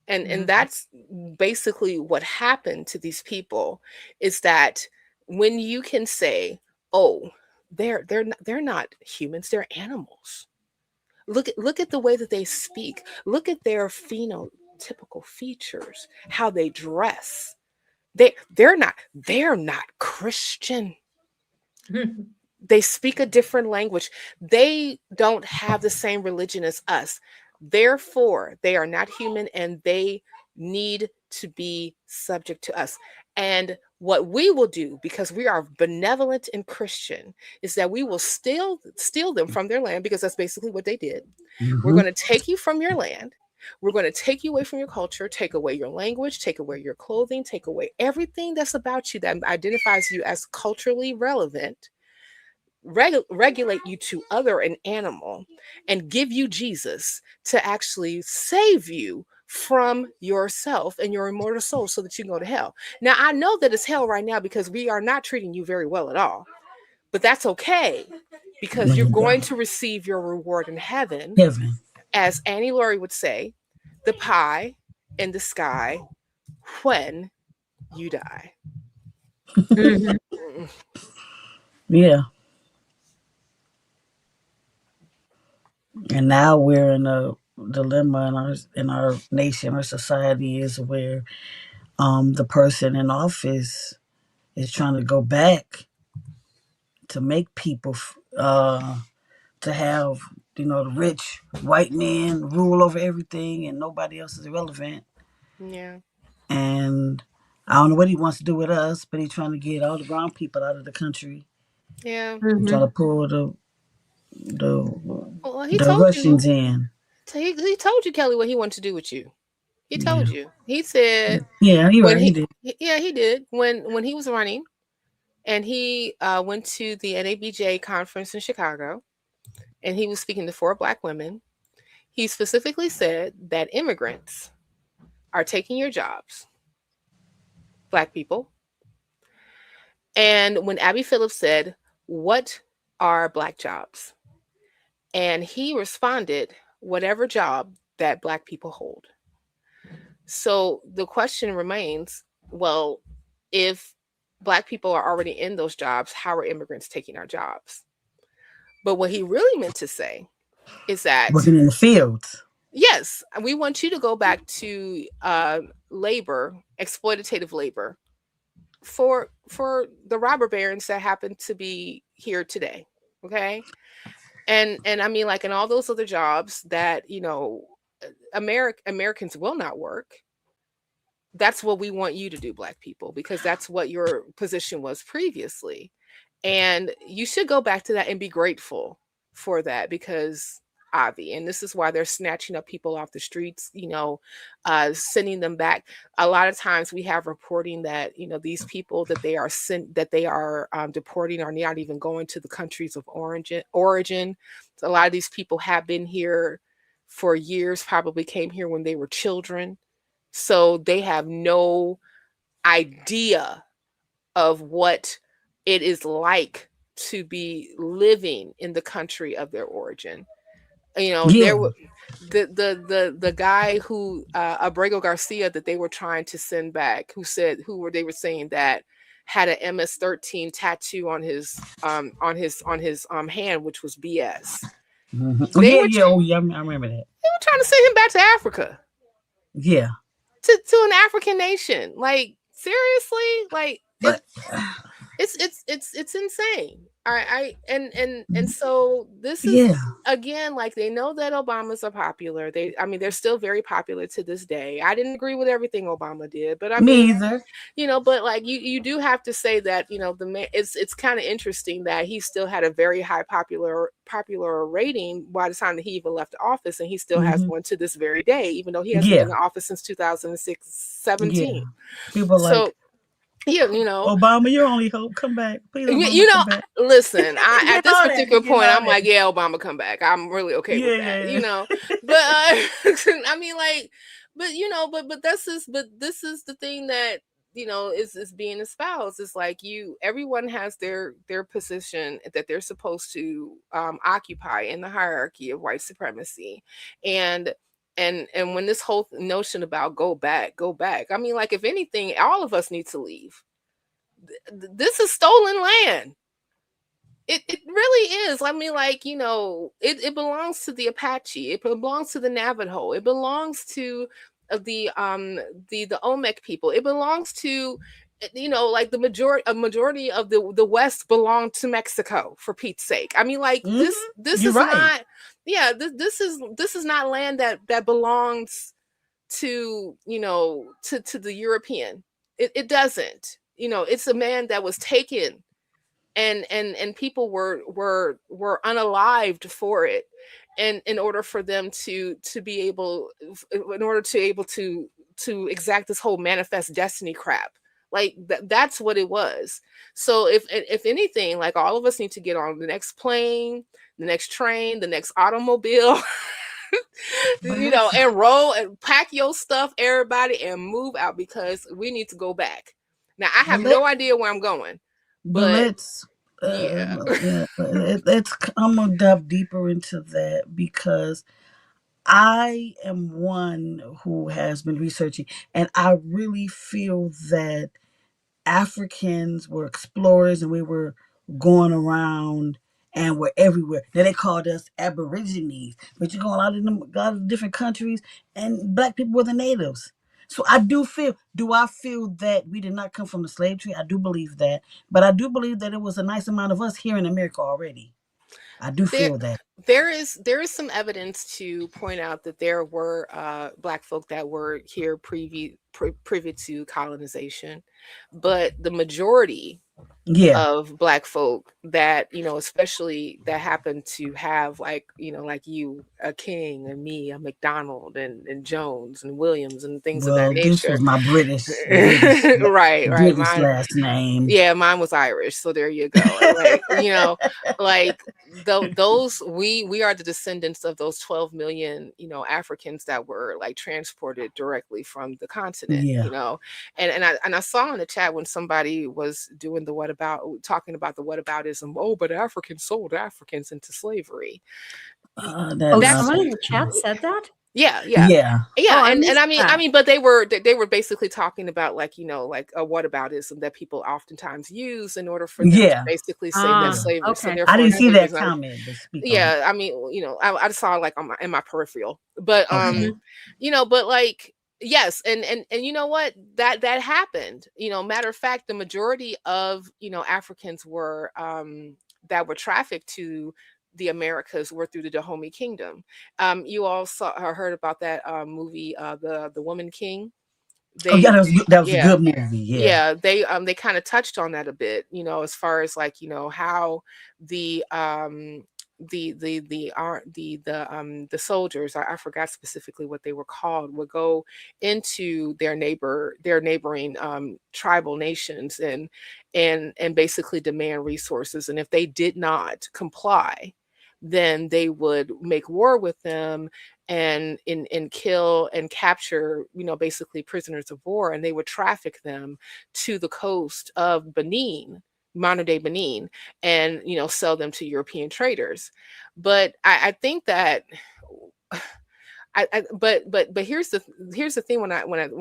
And that's basically what happened to these people, is that when you can say, oh, they're not humans, they're animals. Look at the way that they speak. Look at their phenotypical features, how they dress. They're not Christian. They speak a different language. They don't have the same religion as us. Therefore, they are not human and they need to be subject to us. And what we will do, because we are benevolent and Christian, is that we will steal them from their land, because that's basically what they did. We're going to take you from your land. We're going to take you away from your culture, take away your language, take away your clothing, take away everything that's about you that identifies you as culturally relevant. Regulate you to other an animal, and give you Jesus to actually save you from yourself and your immortal soul so that you can go to hell. Now, I know that it's hell right now because we are not treating you very well at all, but that's okay, because you're going to receive your reward in heaven. As Annie Laurie would say, the pie in the sky when you die. Yeah. And now we're in a dilemma in our nation, our society, is where the person in office is trying to go back to make people to have, the rich white men rule over everything and nobody else is irrelevant. Yeah. And I don't know what he wants to do with us, but he's trying to get all the brown people out of the country. Yeah. Trying to pull he the told Russians you. in. He told you, Kelly, what he wanted to do with you. He told you. He said, Yeah, you're when right. He did. he did when he was running, and he went to the NABJ conference in Chicago, and he was speaking to 4 Black women. He specifically said that immigrants are taking your jobs, Black people. And when Abby Phillips said, "What are Black jobs?" and he responded, "Whatever job that Black people hold. So the question remains, well, if Black people are already in those jobs, how are immigrants taking our jobs? But what he really meant to say is that working in the fields. yes, we want you to go back to labor, exploitative labor, for the robber barons that happen to be here today. Okay. And I mean, like, in all those other jobs that, you know, Americans will not work. That's what we want you to do, Black people, because that's what your position was previously. And you should go back to that and be grateful for that, because Avi, and this is why they're snatching up people off the streets, you know, sending them back. A lot of times we have reporting that, you know, these people that they are deporting are not even going to the countries of origin. So a lot of these people have been here for years, probably came here when they were children. So they have no idea of what it is like to be living in the country of their origin. You know, Yeah. the guy who Abrego Garcia that they were trying to send back, they were saying that had an MS-13 tattoo on his hand, which was BS. Mm-hmm. They Yeah, were yeah, oh yeah, I remember that. They were trying to send him back to Africa. Yeah. To an African nation. Like, seriously? Like, but it's insane. And so this is, again, like, they know that Obamas are popular. They're still very popular to this day. I didn't agree with everything Obama did, but I mean, me either. You know, but like you do have to say that, you know, it's kind of interesting that he still had a very high popular rating by the time that he even left office, and he still has one to this very day, even though he hasn't been in office since 2017. Yeah. People like, yeah, you know, Obama, your only hope. Come back, please. Obama, you know, come back. Listen, at this particular point, I'm like, yeah, Obama, come back. I'm really okay with that, you know. But I mean, like, but you know, but this is the thing that, you know, is being espoused. It's like, everyone has their position that they're supposed to occupy in the hierarchy of white supremacy, and when this whole notion about go back, I mean, like, if anything, all of us need to leave. This is stolen land. It really is. I mean, like, you know, it belongs to the Apache. It belongs to the Navajo. It belongs to the Olmec people. It belongs to, you know, like, a majority of the West belong to Mexico, for Pete's sake. I mean, like, this is not, yeah, this is not land that belongs to, you know, to the European. It doesn't. You know, it's a man that was taken, and people were unalived for it, and in order for them to be able, in order to able to exact this whole manifest destiny crap. Like, that's what it was. So if anything, like, all of us need to get on the next plane, the next train, the next automobile, you know, and roll and pack your stuff, everybody, and move out, because we need to go back. Now, I have no idea where I'm going, but let's I'm gonna dive deeper into that, because I am one who has been researching, and I really feel that Africans were explorers, and we were going around and we're everywhere. Now, they called us Aborigines, but you go a lot of different countries, and Black people were the natives. So do I feel that we did not come from the slave trade? I do believe that, but I do believe that it was a nice amount of us here in America already. I do feel that. There is some evidence to point out that there were Black folk that were here privy to colonization, but the majority of Black folk that, you know, especially that happen to have, like, you know, like you, a King, and me, a McDonald, and Jones and Williams and things of that nature. This was my British right. British last name. Yeah, mine was Irish, so there you go. Like, you know, like, those we are the descendants of those 12 million, you know, Africans that were, like, transported directly from the continent. You know, and I saw in the chat when somebody was doing talking about the whataboutism. Oh, but Africans sold Africans into slavery. Somebody in the chat said that? Yeah, Yeah. Oh, I and missed I that. mean, but they were basically talking about like, like a whataboutism that people oftentimes use in order for them to Yeah. basically say that Yeah. slavery, so Okay. I therefore didn't see slavery is that not. comment, but speak on it. Yeah, I mean, I saw like in my peripheral, but Okay. Mhm. but like yes, and you know what, that happened. Matter of fact, the majority of Africans were that were trafficked to the Americas were through the Dahomey Kingdom. You all saw or heard about that movie, the Woman King. Oh yeah, They, that was a yeah, good movie. Yeah. yeah, they kind of touched on that a bit, as far as like how the the soldiers, I forgot specifically what they were called, would go into their neighboring tribal nations and basically demand resources, and if they did not comply, then they would make war with them and kill and capture, basically prisoners of war, and they would traffic them to the coast of Benin, modern day Benin, and sell them to European traders. But I think that but here's the thing, when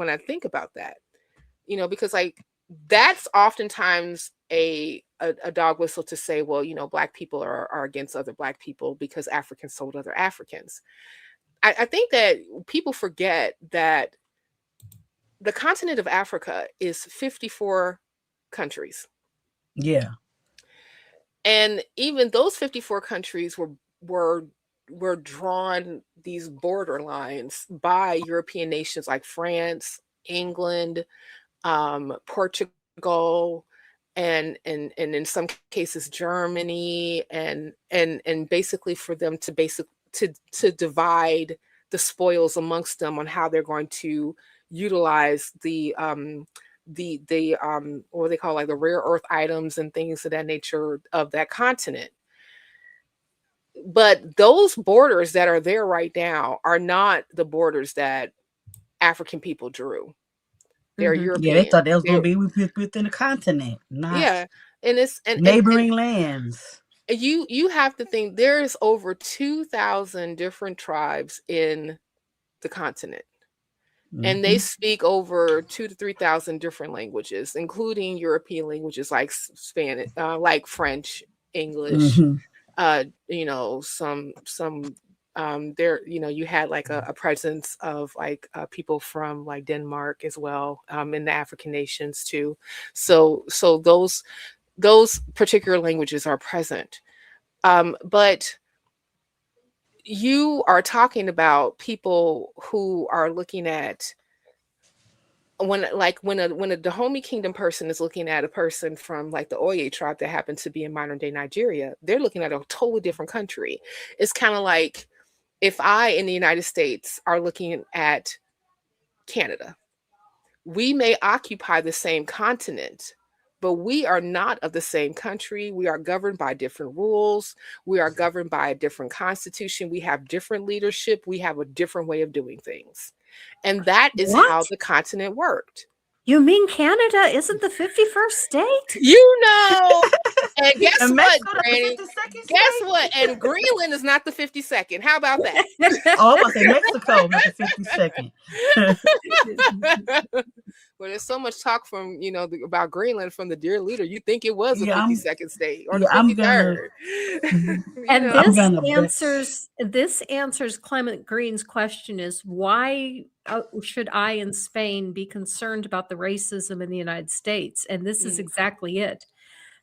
I think about that, because like that's oftentimes a dog whistle to say, well, black people are against other black people because Africans sold other Africans. I think that people forget that the continent of Africa is 54 countries. Yeah. And even those 54 countries were were drawn these border lines by European nations like France, England, Portugal, and in some cases Germany, and basically for them to to divide the spoils amongst them on how they're going to utilize the what they call like the rare earth items and things of that nature of that continent. But those borders that are there right now are not the borders that African people drew. They're Mhm. Yeah, they European. thought that was They gonna be within the continent, not Yeah, and it's and neighboring lands. you have to think there's over 2,000 different tribes in the continent, and they Hmm. speak over 2 to 3,000 different languages, including European languages like Spanish, like French, English. Hmm. Some there, you had like a presence of like people from like Denmark as well, in the African nations too. So those particular languages are present. But you are talking about people who are looking at, when a Dahomey Kingdom person is looking at a person from like the Oye tribe that happens to be in modern day Nigeria, they're looking at a totally different country. It's kind of like if I in the United States are looking at Canada. We may occupy the same continent, but we are not of the same country. We are governed by different rules. We are governed by a different constitution. We have different leadership. We have a different way of doing things. And that is how What? the continent worked. You mean Canada isn't the 51st state? You know, and guess And what, Mexico, that's the Granny? 52nd Guess state. what? And Greenland is not the 52nd. How about that? Oh, I'm about to say Mexico, not the 52nd. Well, there's so much talk from about Greenland from the dear leader. You think it was the Yeah, 52nd state or the yeah, I'm gonna 53rd? And I'm this gonna bet. answers Clement Green's question is why should I in Spain be concerned about the racism in the United States? And this is Mm, exactly it.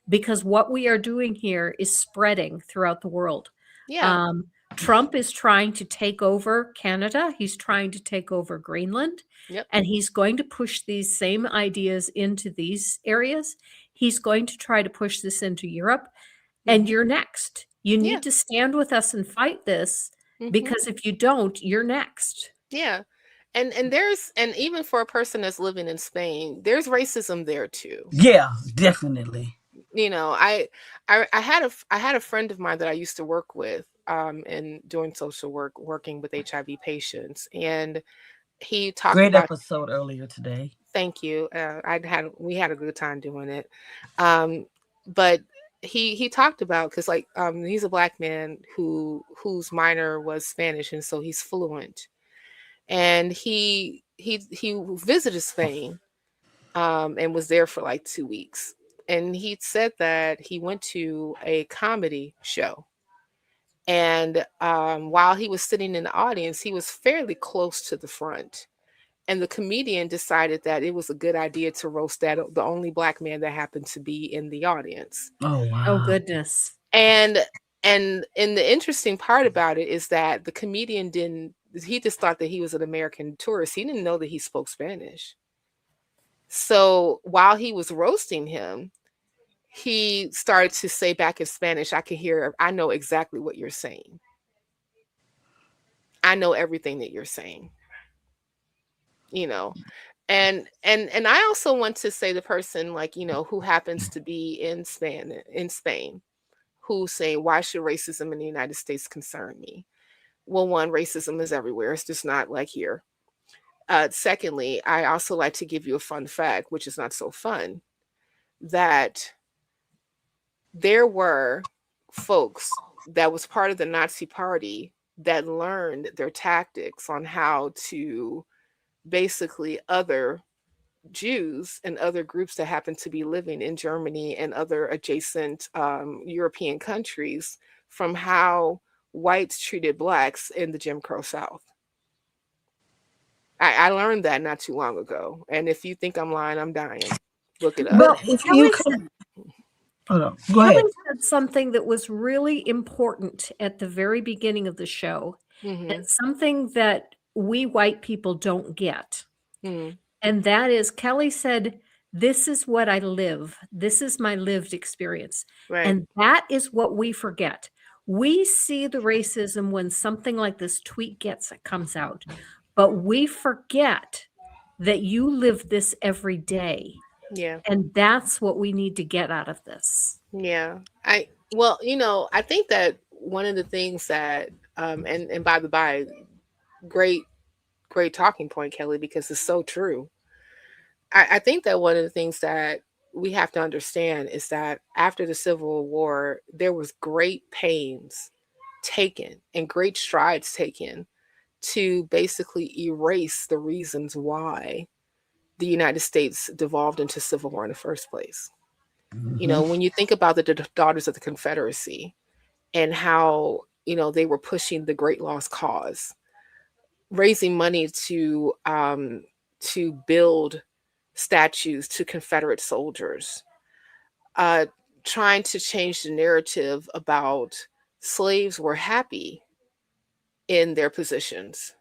Because what we are doing here is spreading throughout the world. yeah. Um, Trump is trying to take over Canada. He's trying to take over Greenland, Yep. and he's going to push these same ideas into these areas. He's going to try to push this into Europe, and Hmm. you're next. You Yeah. need to stand with us and fight this Hmm. because if you don't, you're next. Yeah. And even for a person that's living in Spain, there's racism there too. Yeah, definitely. I had a friend of mine that I used to work with, and doing social work, working with HIV patients, and he talked Great about. episode earlier today. Thank you. We had a good time doing it. But he talked about, because he's a black man whose minor was Spanish, and so he's fluent. and he visited Spain, and was there for like 2 weeks. And he said that he went to a comedy show, and while he was sitting in the audience, he was fairly close to the front. And the comedian decided that it was a good idea to roast the only black man that happened to be in the audience. Oh Oh, wow. goodness. And the interesting part about it is that the comedian he just thought that he was an American tourist. He didn't know that he spoke Spanish. So while he was roasting him, he started to say back in Spanish, I know exactly what you're saying. I know everything that you're saying. You know, and I also want to say the person, like, who happens to be in Spain, who's saying, why should racism in the United States concern me? Well, one, racism is everywhere. It's just not like here. Secondly, I also like to give you a fun fact, which is not so fun, that there were folks that was part of the Nazi Party that learned their tactics on how to basically other Jews and other groups that happen to be living in Germany and other adjacent European countries from how whites treated blacks in the Jim Crow South. I learned that not too long ago. And if you think I'm lying, I'm dying. Look it up. But if you could, hold on, go ahead. Kelly said something that was really important at the very beginning of the show, and something that we white people don't get. And that is, Kelly said, this is what I live. This is my lived experience. Right. And that is what we forget. We see the racism when something like this tweet comes out, but we forget that you live this every day. Yeah. And that's what we need to get out of this. Yeah. I think that one of the things that, and by the by, great talking point, Kelly, because it's so true. I think that one of the things that we have to understand is that after the Civil War, there was great pains taken and great strides taken to basically erase the reasons why the United States devolved into civil war in the first place. When you think about the Daughters of the Confederacy and how, they were pushing the Great Lost Cause, raising money to build statues to Confederate soldiers, trying to change the narrative about slaves were happy in their positions.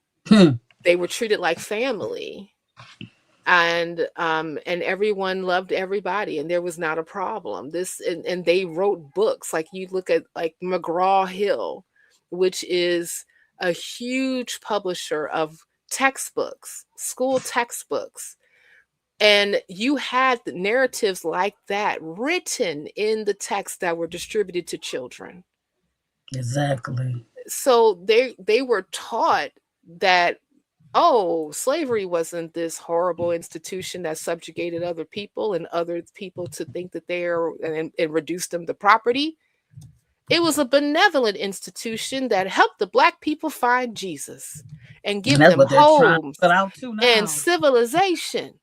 They were treated like family, and everyone loved everybody, and there was not a problem. And they wrote books. Like, you look at like McGraw-Hill, which is a huge publisher of textbooks, school textbooks. And you had the narratives like that written in the text that were distributed to children. Exactly. So they were taught that, slavery wasn't this horrible institution that subjugated other people and other people to think that and reduced them to property. It was a benevolent institution that helped the black people find Jesus and give them homes and civilization,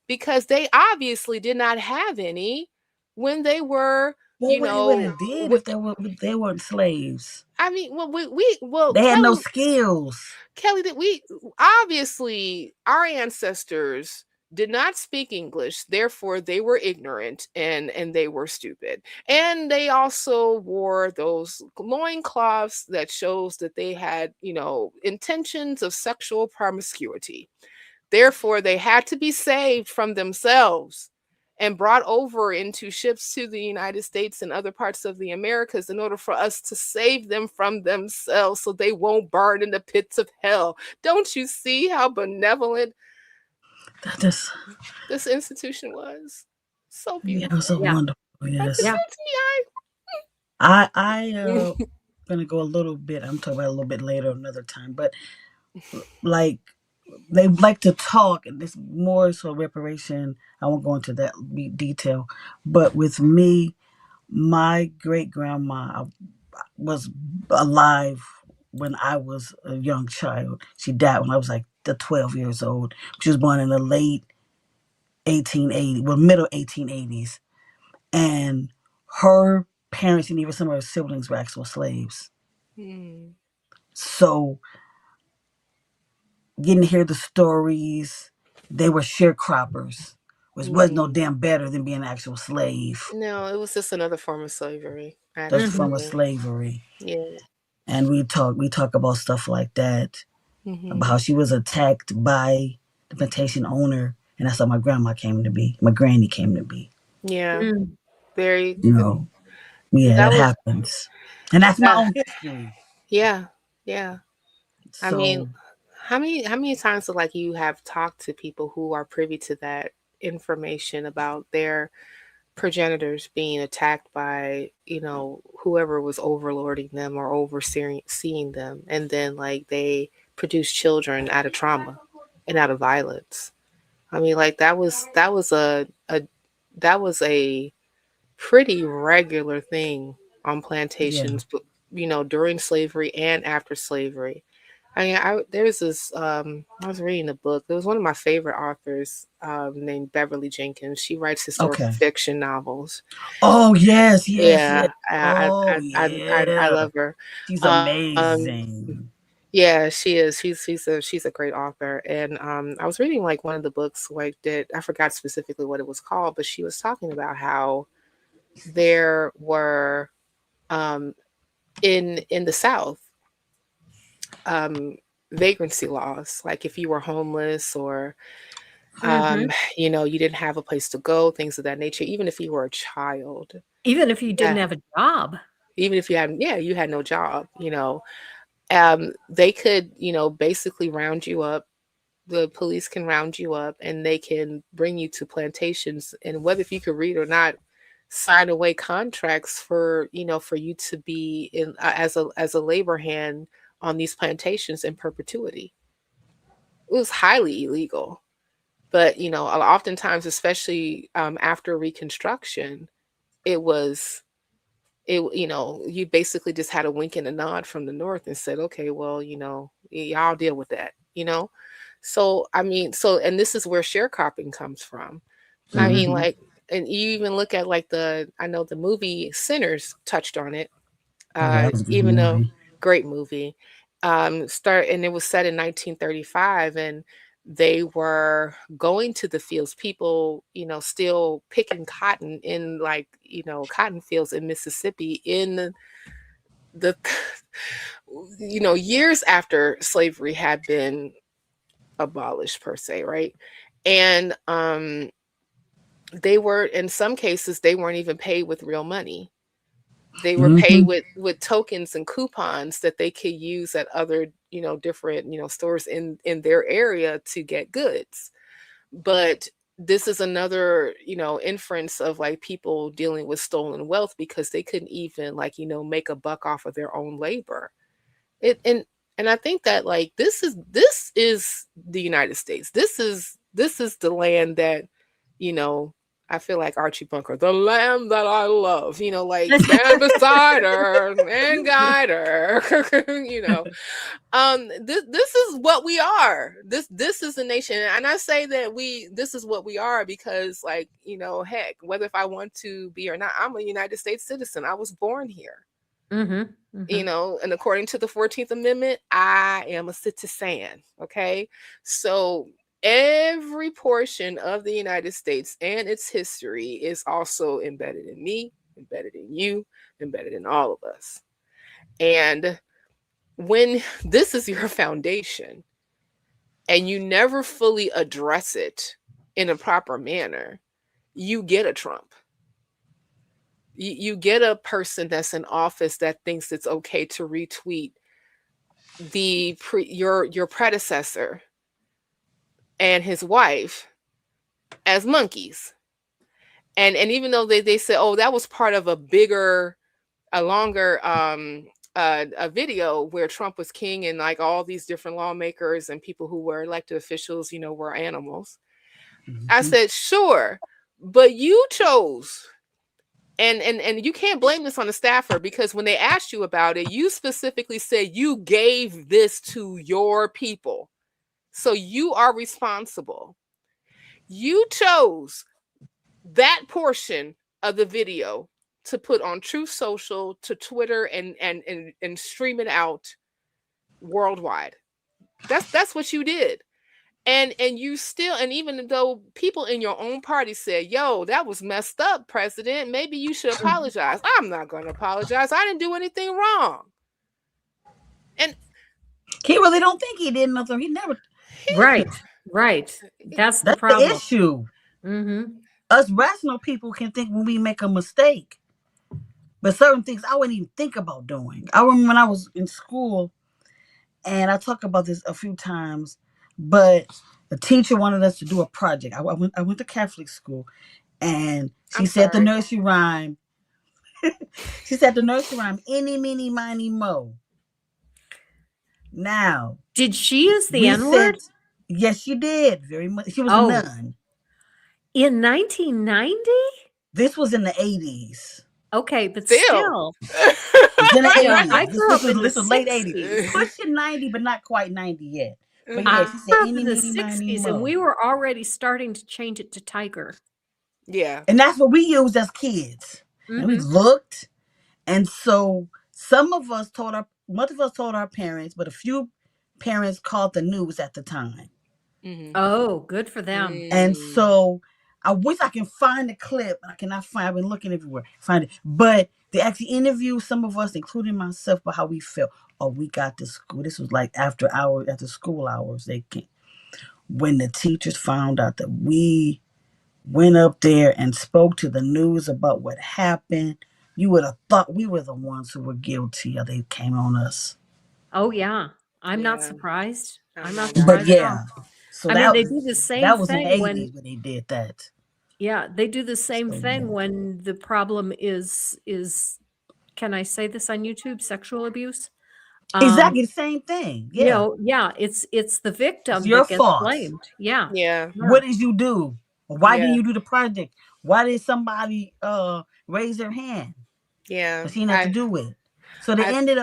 because they obviously did not have any when they were, they did if they weren't slaves. I mean, they had no skills. Kelly, that we obviously, our ancestors did not speak English, therefore they were ignorant and they were stupid. And they also wore those loincloths that shows that they had, intentions of sexual promiscuity. Therefore, they had to be saved from themselves and brought over into ships to the United States and other parts of the Americas in order for us to save them from themselves so they won't burn in the pits of hell. Don't you see how benevolent this institution was? So beautiful. Yeah, it was so wonderful. Yes. Yeah. I gonna go a little bit. I'm talking about a little bit later another time, but like, they like to talk, and this more so reparation. I won't go into that detail, but with me, my great grandma was alive when I was a young child. She died when I was like the 12 years old. She was born in the late 1880s, well, middle 1880s. And her parents and even some of her siblings were actual slaves. Mm. So getting to hear the stories, they were sharecroppers, which was no damn better than being an actual slave. No, it was just another form of slavery. That's a form of Absolutely. slavery. Yeah. And we talk about stuff like that, about how she was attacked by the plantation owner, and that's how my grandma came to be. My granny came to be. Yeah. Mm. Very. You know, yeah, That that was. happens, and that's my That, own history. yeah. Yeah. I mean, So how many times like you have talked to people who are privy to that information about their progenitors being attacked by whoever was overlording them or overseeing them, and then like they produce children out of trauma and out of violence. I mean, like that was a pretty regular thing on yeah, plantations, but during slavery and after slavery. I mean, there's this. I was reading a book. It was one of my favorite authors, named Beverly Jenkins. She writes historical okay. fiction novels. Oh yes, yes, yes. Yeah, Oh I yeah, love her. she's Um, amazing. yeah, she is. She's a great author. And I was reading like one of the books like that. I forgot specifically what it was called, but she was talking about how there were um, in the South, um, vagrancy laws. Like if you were homeless or Mhm. you didn't have a place to go, things of that nature. Even if you were a child, Even if you yeah, didn't have a job. even if you had no job, they could basically round you up. The police can round you up and they can bring you to plantations, and whether if you could read or not, sign away contracts for you to be in as a labor hand on these plantations in perpetuity. It was highly illegal, but oftentimes, especially after Reconstruction, it was you basically just had a wink and a nod from the North and said, okay, well, y'all deal with that. So I mean, and this is where sharecropping comes from. I mean, Hmm. like, and you even look at like I know the movie Sinners touched on it. Yeah, that was a good Even though movie. great movie, and it was set in 1935, and they were going to the fields, people still picking cotton in like cotton fields in Mississippi in the years after slavery had been abolished per se, right? And they were, in some cases, they weren't even paid with real money. They were paid Hmm. with tokens and coupons that they could use at other different stores in their area to get goods. But this is another inference of like people dealing with stolen wealth because they couldn't even like make a buck off of their own labor. And I think that like this is the United States. This is the land that you know I feel like Archie Bunker, the land that I love, like stand beside her and guide her. This is what we are. This is the nation. And I say that this is what we are because like, heck, whether if I want to be or not, I'm a United States citizen. I was born here. Mhm. Mhm. And according to the 14th Amendment, I am a citizen. Okay. So every portion of the United States and its history is also embedded in me, embedded in you, embedded in all of us. And when this is your foundation and you never fully address it in a proper manner, you get a Trump. You get a person that's in office that thinks it's okay to retweet your predecessor and his wife as monkeys. And even though they said, oh, that was part of a longer a video where Trump was king and like all these different lawmakers and people who were elected officials, were animals. I Hmm. said, sure, but you chose. And you can't blame this on the staffer because when they asked you about it, you specifically said you gave this to your people. So you are responsible. You chose that portion of the video to put on Truth Social, to Twitter, and stream it out worldwide. That's what you did. And you still, and even though people in your own party said, yo, that was messed up, President, maybe you should apologize. I'm not going to apologize. I didn't do anything wrong. And he really don't think he did nothing. He never. Right. That's the That's the problem. issue. Mm-hmm. Us rational people can think when we make a mistake, but certain things I wouldn't even think about doing. I remember when I was in school, and I talk about this a few times, but the teacher wanted us to do a project. I went to Catholic school, and she said the nursery rhyme. She said the nursery rhyme, "Any, meeny, miny, mo." Now, did she use the N-word? Yes, she did. Very much. She was Oh. a nun. In 1990? This was in the 80s. Okay, but still. It's in the 80s. I grew up in this the was late 60s. 80s. Pushing 90, but not quite 90 yet. But I yeah, she said grew up any, in the meeny, miny, 60s, mo. and we were already starting to change it to Tiger. Yeah. And that's what we used as kids. And we looked. And so most of us told our parents, but a few parents called the news at the time. Oh, good for them. And so I wish I can find the clip. I cannot find. I've been looking everywhere. Find it. But they actually interviewed some of us, including myself, about how we felt. Oh, we got to school. This was like after school hours. They came. When the teachers found out that we went up there and spoke to the news about what happened, you would have thought we were the ones who were guilty, or they came on us. Oh, yeah. I'm not surprised. I'm not But surprised at all. yeah. So I mean, they do the same that was in thing the when 80s when they did that. Yeah, they do the same So, thing yeah. when the problem is can I say this on YouTube? Sexual abuse. Exactly the same thing. Yeah. You know, yeah, it's the victim It's your that gets fault. blamed. Yeah. Yeah. What did you do? Why Yeah. didn't you do the project? Why did somebody raise their hand? Yeah. She didn't have to do it. So she ended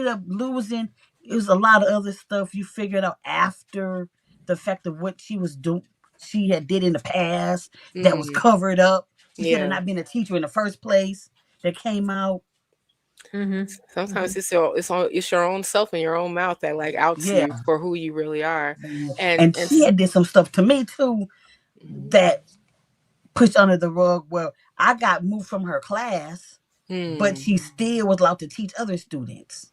up losing. It was a lot of other stuff you figured out after the fact of what she was doing. She had did in the past that was covered up. She should have not been a teacher in the first place. That came out. Sometimes it's your own self in your own mouth that like outs you for who you really are. And she had did some stuff to me too that pushed under the rug. Well, I got moved from her class, but she still was allowed to teach other students.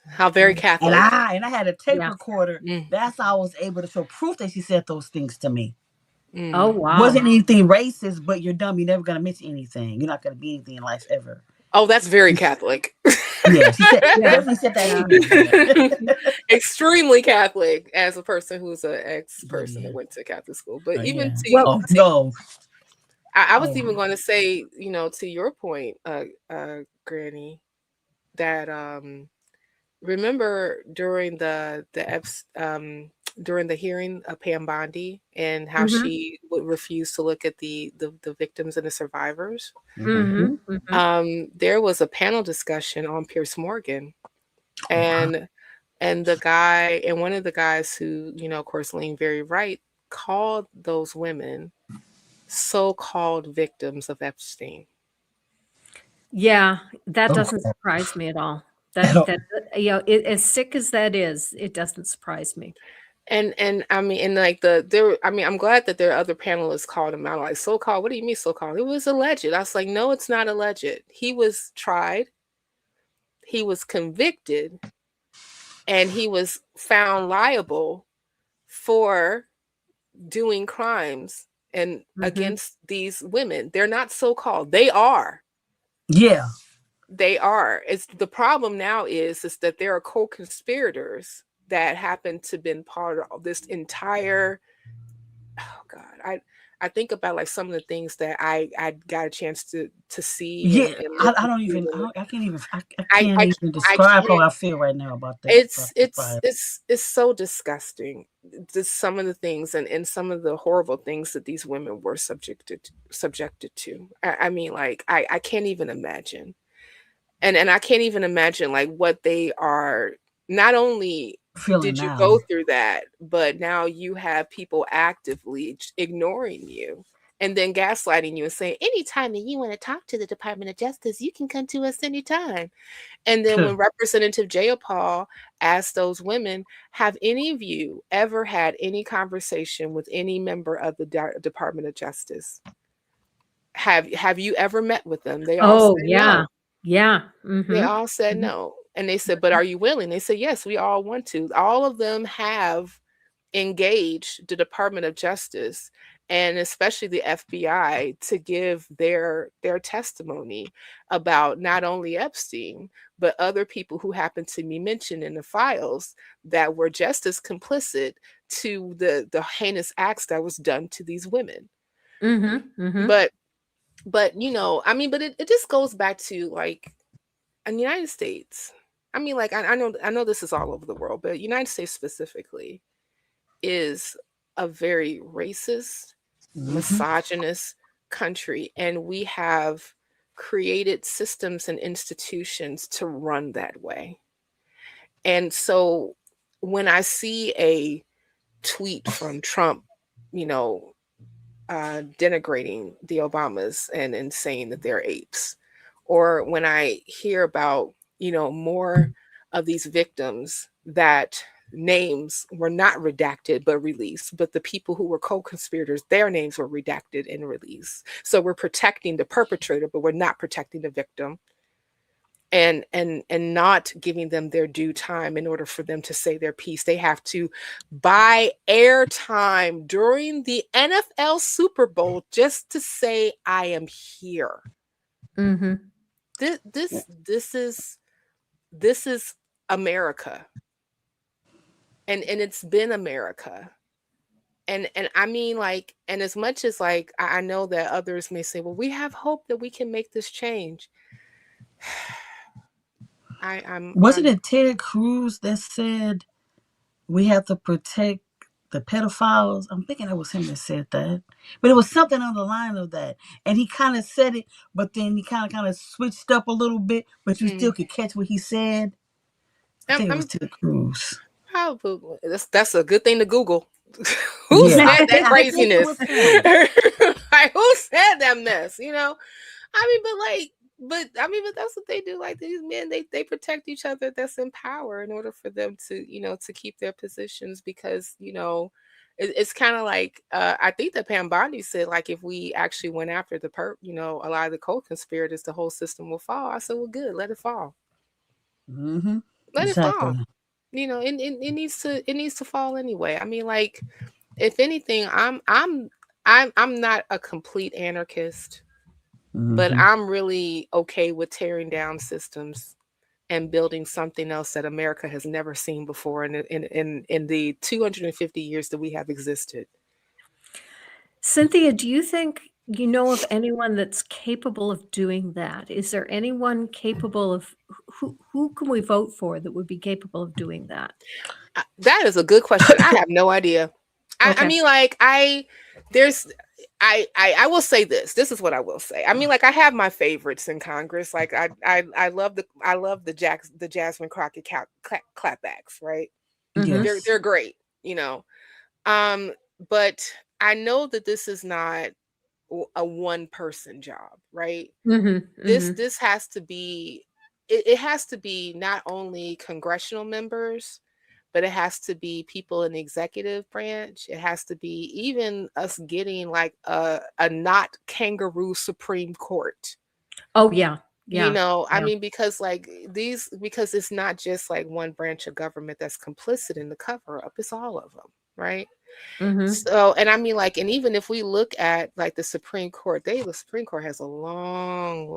How very Catholic. And I had a tape recorder. That's how I was able to show proof that she said those things to me. Oh, wow. Wasn't anything racist, but you're dumb. You're never going to mention anything. You're not going to be anything in life ever. Oh, that's very Catholic. Yeah, she definitely said that. Extremely Catholic as a person who's an ex-person that went to Catholic school. But even I was even going to say, you know, to your point, Granny, that remember during the hearing of Pam Bondi and how she would refuse to look at the victims and the survivors. There was a panel discussion on Pierce Morgan, and the guy, and one of the guys who, you know, of course, leaned very right, called those women so-called victims of Epstein. Yeah, that doesn't surprise me at all. That you know, as sick as that is, it doesn't surprise me. And I mean, and like I'm glad that there are other panelists called him out. Like, so-called, what do you mean so-called? It was alleged. I was like, no, it's not alleged. He was tried, he was convicted, and he was found liable for doing crimes and against these women. They're not so-called. They are. Yeah. They are. It's the problem now is that there are co-conspirators that happen to been part of this entire. Oh God, I think about like some of the things that I got a chance to see. Yeah, I can't even describe how I feel right now about that. It's so disgusting. Just some of the things and some of the horrible things that these women were subjected to. I mean, like I can't even imagine. And I can't even imagine like what they are not only feeling did you now. go through that? But now you have people actively ignoring you and then gaslighting you and saying, anytime that you want to talk to the Department of Justice, you can come to us anytime. And then when Representative Jayapal asked those women, have any of you ever had any conversation with any member of the Department of Justice? Have you ever met with them? They all Oh, said yeah. no. Yeah. They Mhm. all said Mhm. no. And they said, but are you willing? They said, yes, we all want to. All of them have engaged the Department of Justice and especially the FBI to give their testimony about not only Epstein, but other people who happen to be mentioned in the files that were just as complicit to the heinous acts that was done to these women. Mhm. Mhm. But you know, I mean, but it just goes back to like in the United States. I mean, like I know this is all over the world, but United States specifically is a very racist, Mm-hmm. misogynist country, and we have created systems and institutions to run that way. And so when I see a tweet from Trump, you know, denigrating the Obamas and saying that they're apes, or when I hear about, you know, more of these victims that names were not redacted but released, but the people who were co-conspirators, their names were redacted and released. So we're protecting the perpetrator, but we're not protecting the victim. And not giving them their due time in order for them to say their piece. They have to buy airtime during the NFL Super Bowl just to say I am here. Mhm. This is America. And it's been America. And I mean, like, and as much as like I know that others may say, well, we have hope that we can make this change. Wasn't I'm it Ted Cruz that said we have to protect the pedophiles? I'm thinking it was him that said that, but it was something on the line of that, and he kind of said it, but then he kind of switched up a little bit, but you still could catch what he said. I think it was I'm Ted Cruz. probably that's a good thing to Google. Who Yeah, said that I think it craziness? was him. Like who said that mess? You know, I mean, but I mean, but that's what they do. Like these men, they protect each other that's in power in order for them to, you know, to keep their positions because, you know, it's kind of like I think that Pam Bondi said like if we actually went after you know, a lot of the co-conspirators, the whole system will fall. I said, well, good, let it fall, Mm-hmm. let it fall. Exactly. You know, it needs to fall anyway. I mean, like if anything, I'm not a complete anarchist, but Mm-hmm. I'm really okay with tearing down systems and building something else that America has never seen before in the 250 years that we have existed. Cynthia, do you think you know of anyone that's capable of doing that? Is there anyone capable of who can we vote for that would be capable of doing that? That is a good question. I have no idea. I Okay. mean, like there's I will say this. This is what I will say. I mean, like I have my favorites in Congress. Like I love the Jasmine Crockett clapbacks. Right? Mhm. Yes. They're great. You know. Um, but I know that this is not a one person job. Right? Mhm. Mhm. This has to be. It has to be not only congressional members, but it has to be people in the executive branch. It has to be even us getting like a not kangaroo Supreme Court. Oh, yeah. You Yeah. know, I Yeah. mean, because like because it's not just like one branch of government that's complicit in the cover up, it's all of them, right? Mhm. So, and I mean, like, and even if we look at like the Supreme Court, the Supreme Court has a long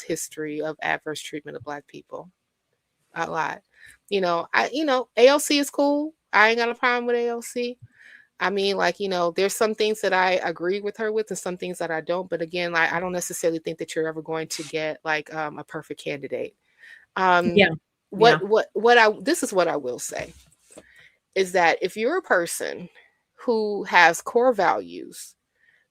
history of adverse treatment of Black people. A lot. You know, ALC is cool. I ain't got a problem with ALC. I mean, like, you know, there's some things that I agree with her with and some things that I don't. But again, like I don't necessarily think that you're ever going to get like a perfect candidate. Um Yeah. Yeah. what I this is what I will say is that if you're a person who has core values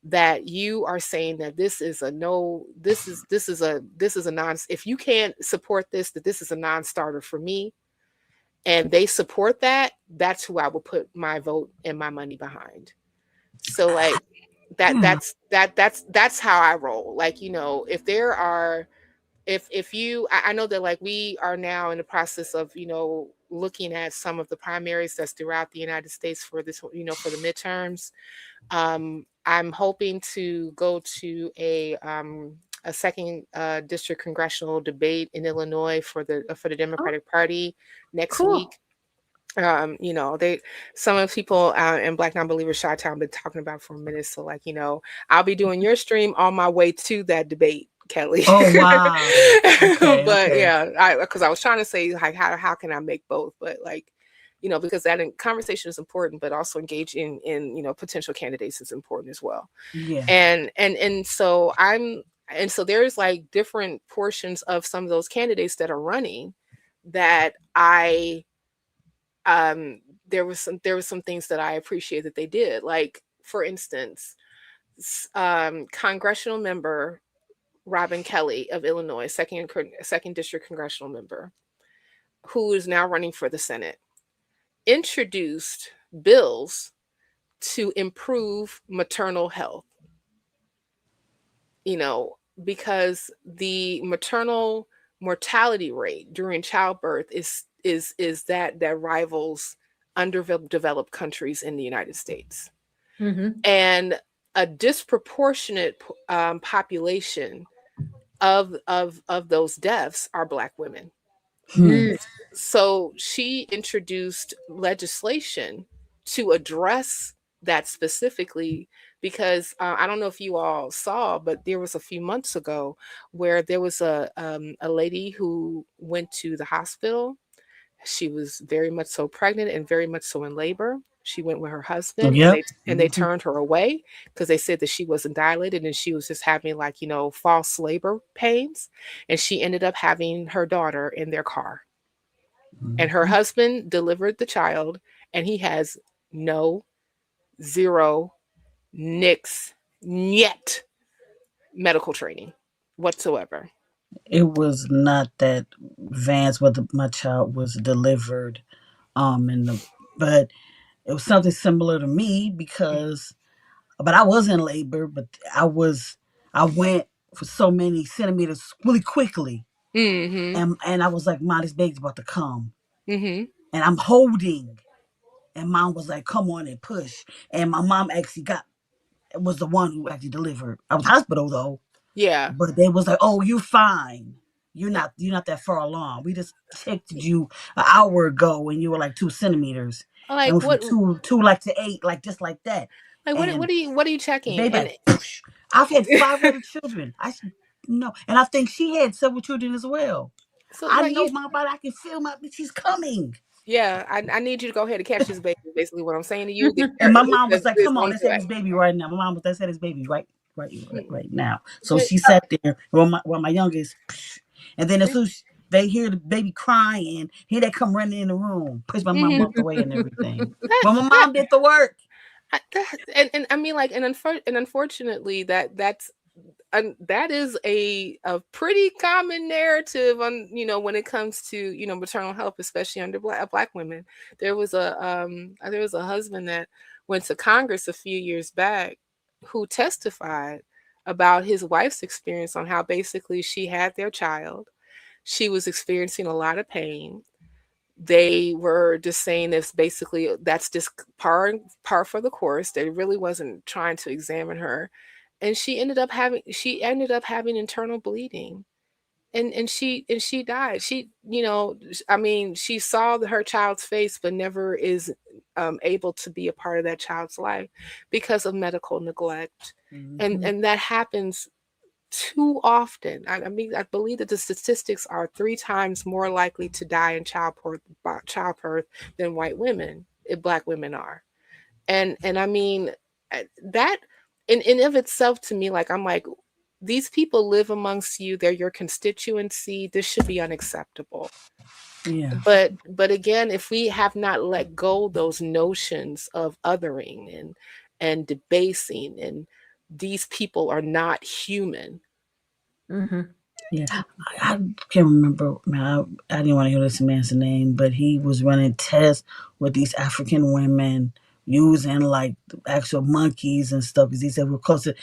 that you are saying that this is a no, this is a non, if you can't support this, that this is a non-starter for me, and they support that, that's who I will put my vote and my money behind. So like Yeah. that's how I roll. Like, you know, if there are, if you, I know that like we are now in the process of, you know, looking at some of the primaries that's throughout the United States for this, you know, for the midterms. I'm hoping to go to a second district congressional debate in Illinois for the Oh, Democratic Party next cool. week. You know, they, some of the people in Black Non-Believers Chi-Town been talking about for a minute. So like, you know, I'll be doing your stream on my way to that debate, Kelly. Oh wow. Okay. But Okay. yeah, because I was trying to say like how can I make both, but like, you know, because that conversation is important, but also engaging in, you know, potential candidates is important as well. Yeah. And so and so there's like different portions of some of those candidates that are running that I um there was some things that I appreciate that they did. Like for instance, congressional member Robin Kelly of Illinois, second district congressional member, who is now running for the Senate, introduced bills to improve maternal health. You know, because the maternal mortality rate during childbirth is that rivals underdeveloped countries in the United States. Mm-hmm. And a disproportionate population of those deaths are Black women. Hmm. Mm. So she introduced legislation to address that specifically, because I don't know if you all saw, but there was a few months ago where there was a lady who went to the hospital. She was very much so pregnant and very much so in labor. She went with her husband, and Yep. they turned her away because they said that she wasn't dilated and she was just having, like, you know, false labor pains. And she ended up having her daughter in their car. And her Mm-hmm. husband delivered the child, and he has no, zero, nix, yet medical training whatsoever. It was not that advanced whether my child was delivered in the, but it was something similar to me because, but I was in labor, but I went for so many centimeters really quickly, Mm-hmm. and I was like, "Mom, this baby's about to come," Mm-hmm. and I'm holding, and Mom was like, "Come on and push," and my mom actually was the one who actually delivered. I was hospital though, Yeah. but they was like, "Oh, you're fine. You're not that far along. We just checked you an hour ago, and you were like 2 centimeters, and Like went from what? two like to eight, like just like that." Like And what are you the checking? baby And like, poosh. I've had 5 other children. I should know, and I think she had several children as well. so I like know you, my body. I can feel my. She's coming. yeah, I need you to go ahead and catch this baby. Basically, what I'm saying to you, And my mom was like, there's "Come on, one let's have threat. this baby right now." My mom was, "Let's have this baby Mm. right now." So But she sat there while my youngest, and then as soon as they hear the baby crying, here they come running in the room, push my mom mhm. out the way and everything. But my mom did the work. And I mean, like, and unfortunately, that is a pretty common narrative on, you know, when it comes to, you know, maternal health, especially under black women. There was a husband that went to Congress a few years back who testified about his wife's experience on how basically she had their child. She was experiencing a lot of pain. They were just saying this basically that's just par for the course. They really wasn't trying to examine her, and she ended up having internal bleeding, and she died. She, you know, I mean, she saw her child's face, but never is able to be a part of that child's life because of medical neglect, Mm-hmm. and that happens too often. I mean, I believe that the statistics are 3 times more likely to die in childbirth than white women, if black women are. And I mean, that in of itself, to me, like, I'm like, these people live amongst you. They're your constituency. This should be unacceptable. Yeah. But again, if we have not let go those notions of othering and debasing and these people are not human, Mm-hmm. Yeah, I can't remember. Man, I didn't want to hear this man's name, but he was running tests with these African women using like the actual monkeys and stuff because he said we're closer,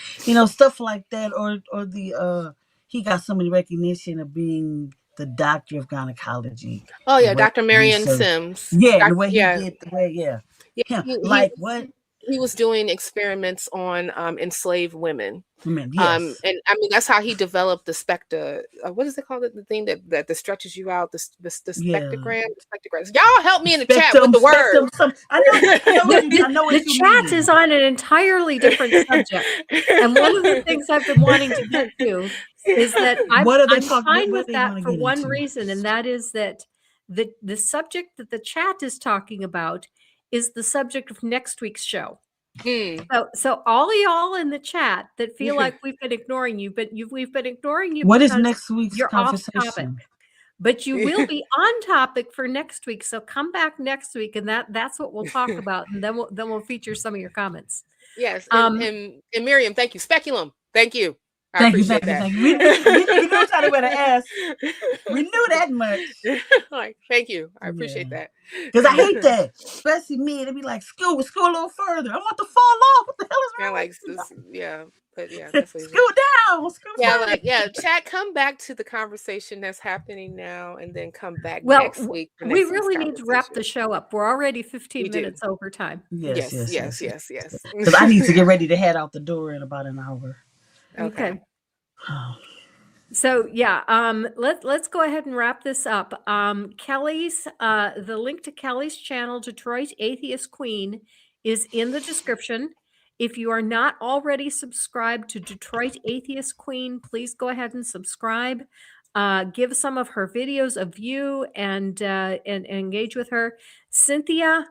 stuff like that. Or the he got so many recognition of being the doctor of gynecology. Oh The yeah, way Dr. he Marion researched, Sims. yeah, and the way he Yeah, did, the way, yeah, yeah. him He like what he was doing experiments on enslaved women. women? Yes, And I mean that's how he developed the specta. What is it called? The thing that stretches you out. The yeah. spectrogram. The spectrograms. Y'all help me in the chat with Spectrum, the word. spectrum. Some I know The what you chat mean. is on an entirely different subject. And one of the things I've been wanting to get to is that What are they I'm talking? fine What with they that want to for get one into? reason, and that is that the subject that the chat is talking about is the subject of next week's show. Mm. So all y'all in the chat that feel like we've been ignoring you, but we've been ignoring you What is because next week's you're off topic. conversation? But you will be on topic for next week. So come back next week, and that's what we'll talk about, and then we'll feature some of your comments. Yes, and Miriam, thank you. Speculum, thank you. I Thank you, appreciate thank you, that. thank you. We knew each other with an S. We knew that much. Like, thank you. I appreciate that. Because I hate that, especially me. They'd be like, "School a little further. I want to fall off. What the hell is Yeah, wrong like with this, yeah, but yeah, you? that's what he's. Scoot down. Scoot Yeah, further." like yeah, chat. Come back to the conversation that's happening now, and then come back Well, next week for we next week's really need to wrap the conversation. show up. We're already We 15 do. minutes over time. Yes. Yes. Because I need to get ready to head out the door in about an hour. Okay. So yeah, let's go ahead and wrap this up. Kelly's the link to Kelly's channel, Detroit Atheist Queen, is in the description. If you are not already subscribed to Detroit Atheist Queen, please go ahead and subscribe. Give some of her videos a view and engage with her. Cynthia,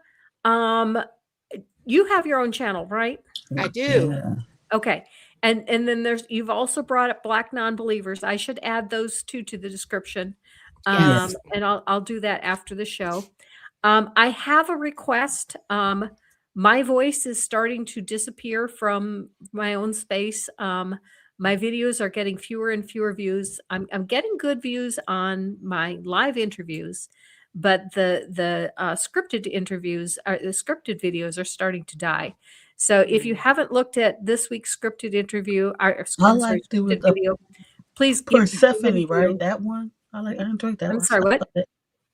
you have your own channel, right? I do. Yeah. Okay. And then you've also brought up Black non-believers. I should add those two to the description. Yes. And I'll do that after the show. I have a request. My voice is starting to disappear from my own space. My videos are getting fewer and fewer views. I'm getting good views on my live interviews, but the scripted interviews, the scripted videos are starting to die. So if you haven't looked at this week's scripted interview, It was scripted video, please give it Persephone, a right? view. That one. I enjoyed that I'm one. sorry, what?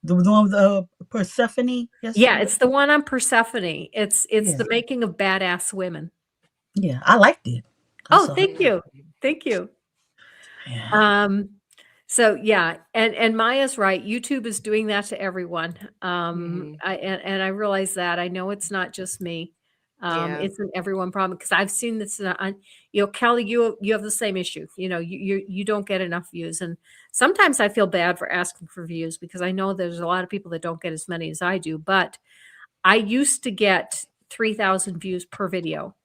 The one with Persephone. Yes. Yeah, it's the one on Persephone. It's Yeah. the making of badass women. Yeah, I liked it. Oh, thank you. Thank you. Yeah. So yeah, and Maya's right. YouTube is doing that to everyone. I realize that. I know it's not just me. It's an everyone problem because I've seen this. Kelly, you have the same issue. You don't get enough views, and sometimes I feel bad for asking for views because I know there's a lot of people that don't get as many as I do. But I used to get 3,000 views per video,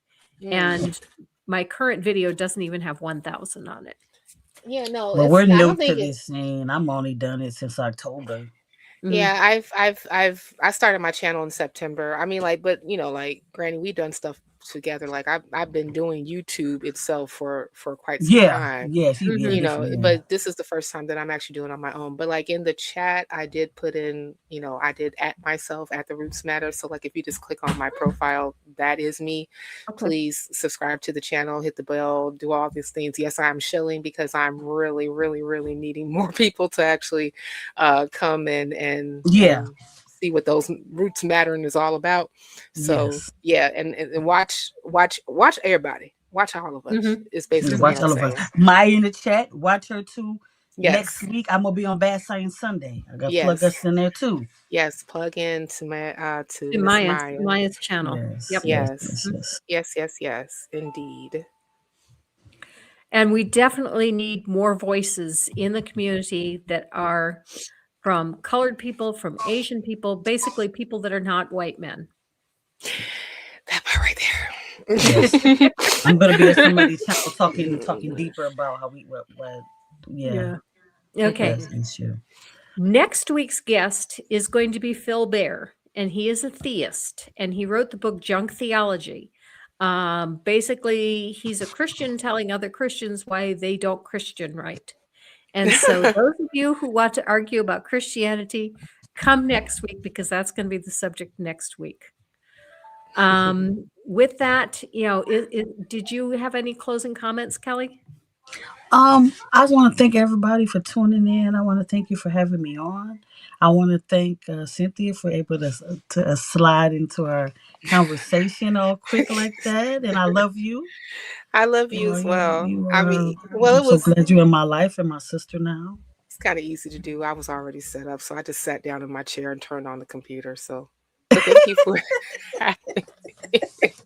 and my current video doesn't even have 1,000 on it. Yeah, no. Well, we're I new don't to think this scene. I'm only done it since October. Yeah, I started my channel in September. I mean, like, but like, Granny, we've done stuff together. Like, I've been doing YouTube itself for quite some time. Yes, But this is the first time that I'm actually doing it on my own. But like in the chat, I did put in, I did at myself at the Roots Matter. So like, if you just click on my profile, that is me. Okay. Please subscribe to the channel, hit the bell, do all these things. Yes, I'm shilling because I'm really, really, really needing more people to actually come and see what those Roots Mattering is all about. So and watch everybody. Watch all of us. It's basically watch what all I'm of saying. us. Maya in the chat. Watch her too. Yes. Next week I'm gonna be on Bad Science Sunday. I gotta plug Yes. us in there too. Yes, plug in to my to Maya's channel. Yes, indeed. And we definitely need more voices in the community that are from colored people, from Asian people, basically people that are not white men. That part right there. Yes. I'm gonna be at somebody's channel talking deeper about how we Okay. Next week's guest is going to be Phil Bear, and he is a theist, and he wrote the book Junk Theology. Basically, he's a Christian telling other Christians why they don't Christian right. And so those of you who want to argue about Christianity, come next week because that's going to be the subject next week. With that, did you have any closing comments, Kelly? I just want to thank everybody for tuning in. I want to thank you for having me on. I want to thank Cynthia for able to slide into our conversation all quick like that. And I love you. I love you as well. I mean, well, I'm so glad you're in my life and my sister now. It's kind of easy to do. I was already set up, so I just sat down in my chair and turned on the computer. So thank you for having me.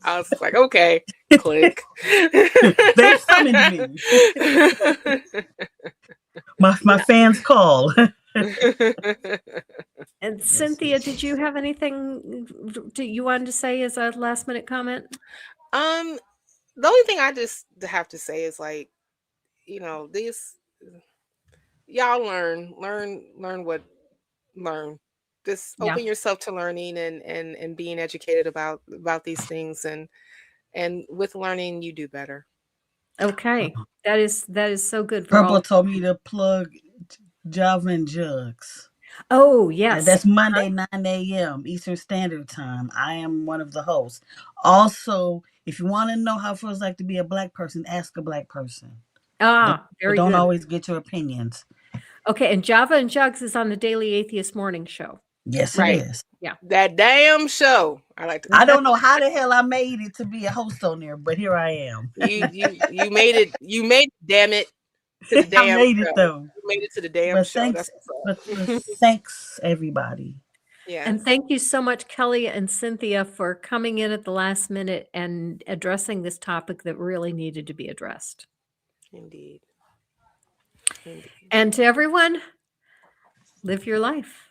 I was like, okay, click. They summoned me. My fans call. And Cynthia, did you have anything you wanted to say as a last minute comment? The only thing I just have to say is like, this y'all learn. Just open yourself to learning and being educated about these things, and with learning you do better. Okay, that is so good. Purple told me to plug Java and Jugs. Oh, yes. That's Monday, 9 a.m. Eastern Standard Time. I am one of the hosts. Also, if you want to know how it feels like to be a Black person, ask a Black person. Very don't good. always get your opinions. Okay, and Java and Jugs is on the Daily Atheist Morning Show. Yes, it is. Yeah. That damn show. I don't know how the hell I made it to be a host on there, but here I am. You made it. You made it, damn it. To the damn I made show. it though. You made it to the damn show. Thanks everybody. Yeah. And thank you so much, Kelly and Cynthia, for coming in at the last minute and addressing this topic that really needed to be addressed. Indeed. And to everyone, live your life.